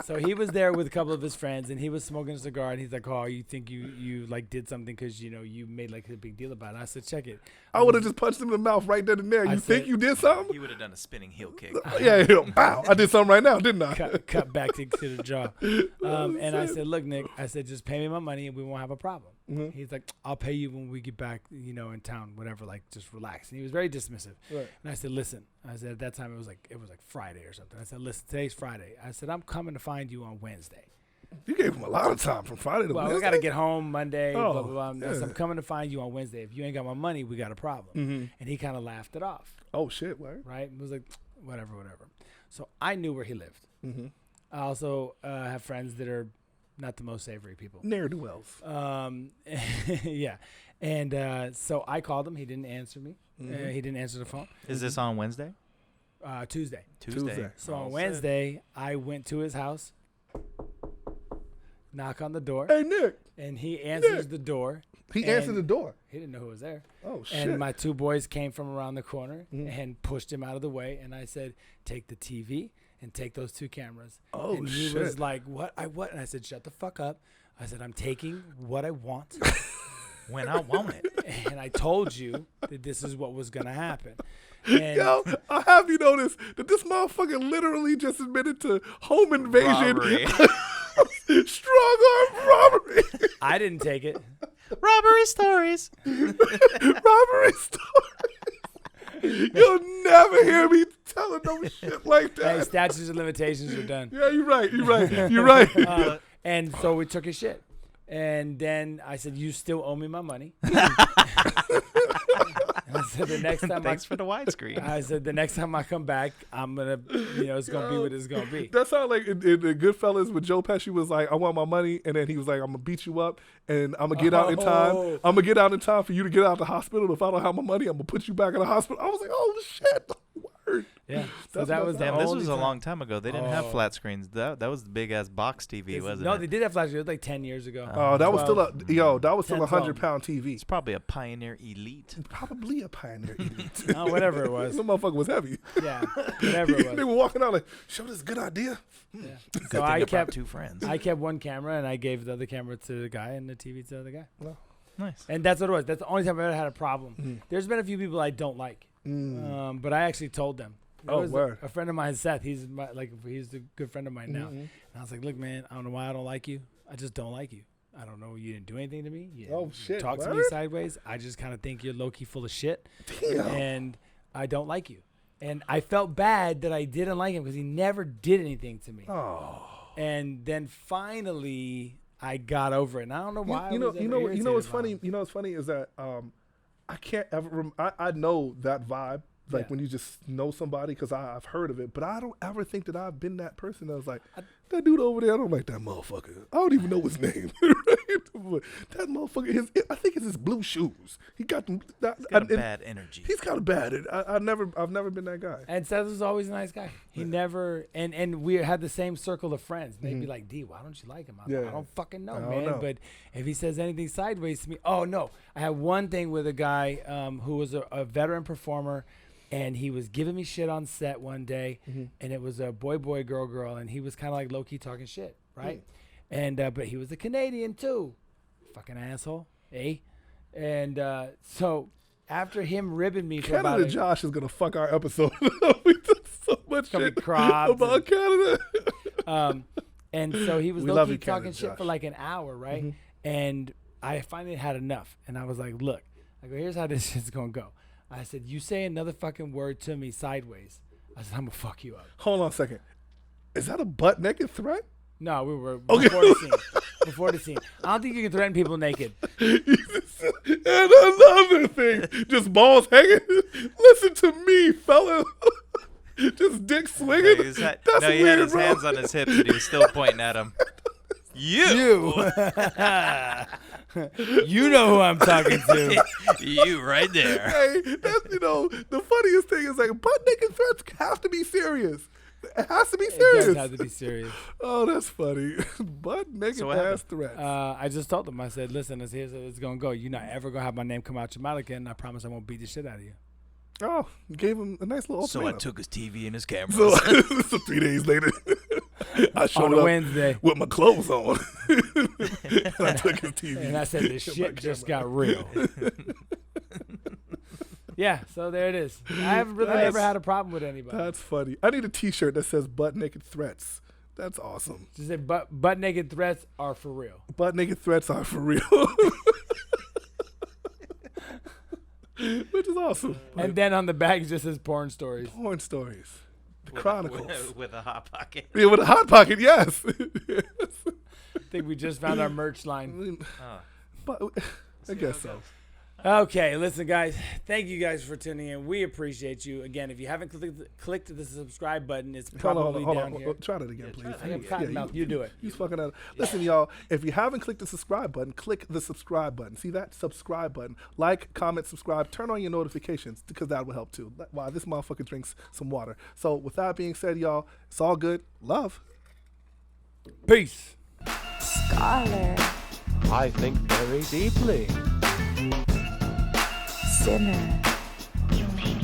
[SPEAKER 3] So he was there with a couple of his friends, and he was smoking a cigar, and he's like, oh, you think you like did something because you made like a big deal about it. I said, check it.
[SPEAKER 4] I would have just punched him in the mouth right then and there. You think you did something?
[SPEAKER 5] He would have done a spinning heel kick.
[SPEAKER 4] Yeah, bow. I did something right now, didn't I?
[SPEAKER 3] Cut back to the jaw. And I said, look, Nick, I said, just pay me my money and we won't have a problem. He's like, I'll pay you when we get back, in town, whatever, like just relax. And he was very dismissive. Right. And I said, listen, at that time it was like Friday or something. I said, listen, today's Friday. I said, I'm coming to find you on Wednesday.
[SPEAKER 4] You gave him a lot of time from Friday to Wednesday.
[SPEAKER 3] Well, I got to get home Monday, blah, blah, blah. Yeah. I said, I'm coming to find you on Wednesday. If you ain't got my money, we got a problem. And he kind of laughed it off.
[SPEAKER 4] Oh, shit, what?
[SPEAKER 3] Right? It was like, whatever. So I knew where he lived. I also have friends that are not the most savory people.
[SPEAKER 4] Ne'er-do-wells.
[SPEAKER 3] Yeah. And so I called him. He didn't answer me. He didn't answer the phone.
[SPEAKER 5] Is this on Wednesday?
[SPEAKER 3] Tuesday. So
[SPEAKER 5] on
[SPEAKER 3] Wednesday, I went to his house, knock on the door.
[SPEAKER 4] Hey, Nick.
[SPEAKER 3] And he answers the door.
[SPEAKER 4] He answered the door.
[SPEAKER 3] He didn't know who was there.
[SPEAKER 4] Oh, shit.
[SPEAKER 3] And my two boys came from around the corner and pushed him out of the way. And I said, take the TV and take those two cameras.
[SPEAKER 4] Oh,
[SPEAKER 3] and he was like, what? What? And I said, shut the fuck up. I said, I'm taking what I want
[SPEAKER 5] when I want it.
[SPEAKER 3] And I told you that this is what was going to happen. And
[SPEAKER 4] yo, I have you notice that this motherfucker literally just admitted to home invasion. Strong arm robbery.
[SPEAKER 3] I didn't take it.
[SPEAKER 5] Robbery stories.
[SPEAKER 4] Robbery stories. You'll never hear me telling no shit like that.
[SPEAKER 3] Hey, statutes of limitations are done.
[SPEAKER 4] Yeah, you're right.
[SPEAKER 3] And so we took his shit. And then I said, you still owe me my money. I said, the next time
[SPEAKER 5] Thanks for the widescreen.
[SPEAKER 3] I said, the next time I come back, I'm going to, it's going to be what it's going to be.
[SPEAKER 4] That's how, like, in Goodfellas, when Joe Pesci was like, I want my money, and then he was like, I'm going to beat you up, and I'm going to get out in time. I'm going to get out in time for you to get out of the hospital. If I don't have my money, I'm going to put you back in the hospital. I was like, oh, shit. Word.
[SPEAKER 3] Yeah. So that was
[SPEAKER 5] damn, this was a long time ago. They didn't have flat screens. That was the big-ass box TV, wasn't it?
[SPEAKER 3] No, they did have flat screens. It was like 10 years ago.
[SPEAKER 4] Oh, that was still a 100-pound TV.
[SPEAKER 5] It's probably a Pioneer Elite.
[SPEAKER 4] Probably a Pioneer Elite.
[SPEAKER 3] Oh, whatever it was.
[SPEAKER 4] Some motherfucker was heavy.
[SPEAKER 3] Yeah, whatever it was.
[SPEAKER 4] They were walking out like, show this good idea.
[SPEAKER 3] Yeah. So I kept
[SPEAKER 5] 2 friends.
[SPEAKER 3] I kept one camera, and I gave the other camera to the guy and the TV to the other guy.
[SPEAKER 4] Well,
[SPEAKER 3] nice. And that's what it was. That's the only time I've ever had a problem. There's been a few people I don't like, but I actually told them.
[SPEAKER 4] Word.
[SPEAKER 3] A friend of mine, Seth, he's a good friend of mine now. And I was like, look, man, I don't know why I don't like you. I just don't like you. I don't know. You didn't do anything to me. You
[SPEAKER 4] shit.
[SPEAKER 3] Talk to me sideways. I just kind of think you're low-key full of shit.
[SPEAKER 4] Damn.
[SPEAKER 3] And I don't like you. And I felt bad that I didn't like him because he never did anything to me.
[SPEAKER 4] Oh.
[SPEAKER 3] And then finally, I got over it. And I don't know why.
[SPEAKER 4] You know what's funny? You know what's funny is that I can't ever. I know that vibe. Like when you just know somebody, because I've heard of it, but I don't ever think that I've been that person that was like, that dude over there, I don't like that motherfucker. I don't even know his name. But that motherfucker, I think it's his blue shoes. He got them.
[SPEAKER 5] He's got a bad energy.
[SPEAKER 4] He's got a bad. I've never been that guy.
[SPEAKER 3] And Seth was always a nice guy. He never, and we had the same circle of friends. They'd be like, D, why don't you like him? I don't fucking know, man. But if he says anything sideways to me, oh no. I had one thing with a guy who was a veteran performer. And he was giving me shit on set one day, and it was a boy, girl, and he was kind of like low-key talking shit, right? And but he was a Canadian too, fucking asshole, eh? And so after him ribbing me for
[SPEAKER 4] Canada,
[SPEAKER 3] about
[SPEAKER 4] Josh is gonna fuck our episode. We did so much shit about Canada.
[SPEAKER 3] And so he was low-key talking shit for like an hour, right? And I finally had enough, and I was like, look, I go, here's how this shit's gonna go. I said, you say another fucking word to me sideways, I said, I'm going to fuck you up.
[SPEAKER 4] Hold on a second. Is that a butt-naked threat?
[SPEAKER 3] No, we were before the scene. Before the scene. I don't think you can threaten people naked.
[SPEAKER 4] And another thing, just balls hanging. Listen to me, fella. Just dick swinging.
[SPEAKER 5] He had his hands on his hips and he was still pointing at him. You.
[SPEAKER 3] You know who I'm talking to.
[SPEAKER 5] You right there.
[SPEAKER 4] Hey, that's, the funniest thing is like butt naked threats have to be serious. It has to be serious.
[SPEAKER 3] It does have to be serious.
[SPEAKER 4] Oh, that's funny. Butt naked ass threats.
[SPEAKER 3] I just told him. I said, listen, here's how it's going to go. You're not ever going to have my name come out your mouth again. I promise I won't beat the shit out of you.
[SPEAKER 4] Oh, gave him a nice little
[SPEAKER 5] ultimatum. So I took his TV and his camera.
[SPEAKER 4] So 3 days later, I showed up
[SPEAKER 3] Wednesday
[SPEAKER 4] with my clothes on. And I took his TV.
[SPEAKER 3] And I said, this shit just got real. Yeah, so there it is. I haven't really ever had a problem with anybody.
[SPEAKER 4] That's funny. I need a T-shirt that says "Butt Naked Threats." That's awesome.
[SPEAKER 3] Just say butt naked threats are for real.
[SPEAKER 4] Butt naked threats are for real. Which is awesome.
[SPEAKER 3] And then on the back it just says porn stories.
[SPEAKER 4] Porn stories. The Chronicles.
[SPEAKER 5] With a Hot Pocket.
[SPEAKER 4] Yeah, with a Hot Pocket, yes. Yes.
[SPEAKER 3] I think we just found our merch line.
[SPEAKER 4] But I guess so.
[SPEAKER 3] Okay, listen, guys. Thank you guys for tuning in. We appreciate you. Again, if you haven't clicked the subscribe button, it's probably down here.
[SPEAKER 4] Try that again, please.
[SPEAKER 3] You do it.
[SPEAKER 4] You fucking out. Listen, y'all. If you haven't clicked the subscribe button, click the subscribe button. See that subscribe button? Like, comment, subscribe. Turn on your notifications because that will help too. While this motherfucker drinks some water. So with that being said, y'all, it's all good. Love.
[SPEAKER 3] Peace.
[SPEAKER 1] Scholar.
[SPEAKER 2] I think very deeply.
[SPEAKER 1] Sinner. You made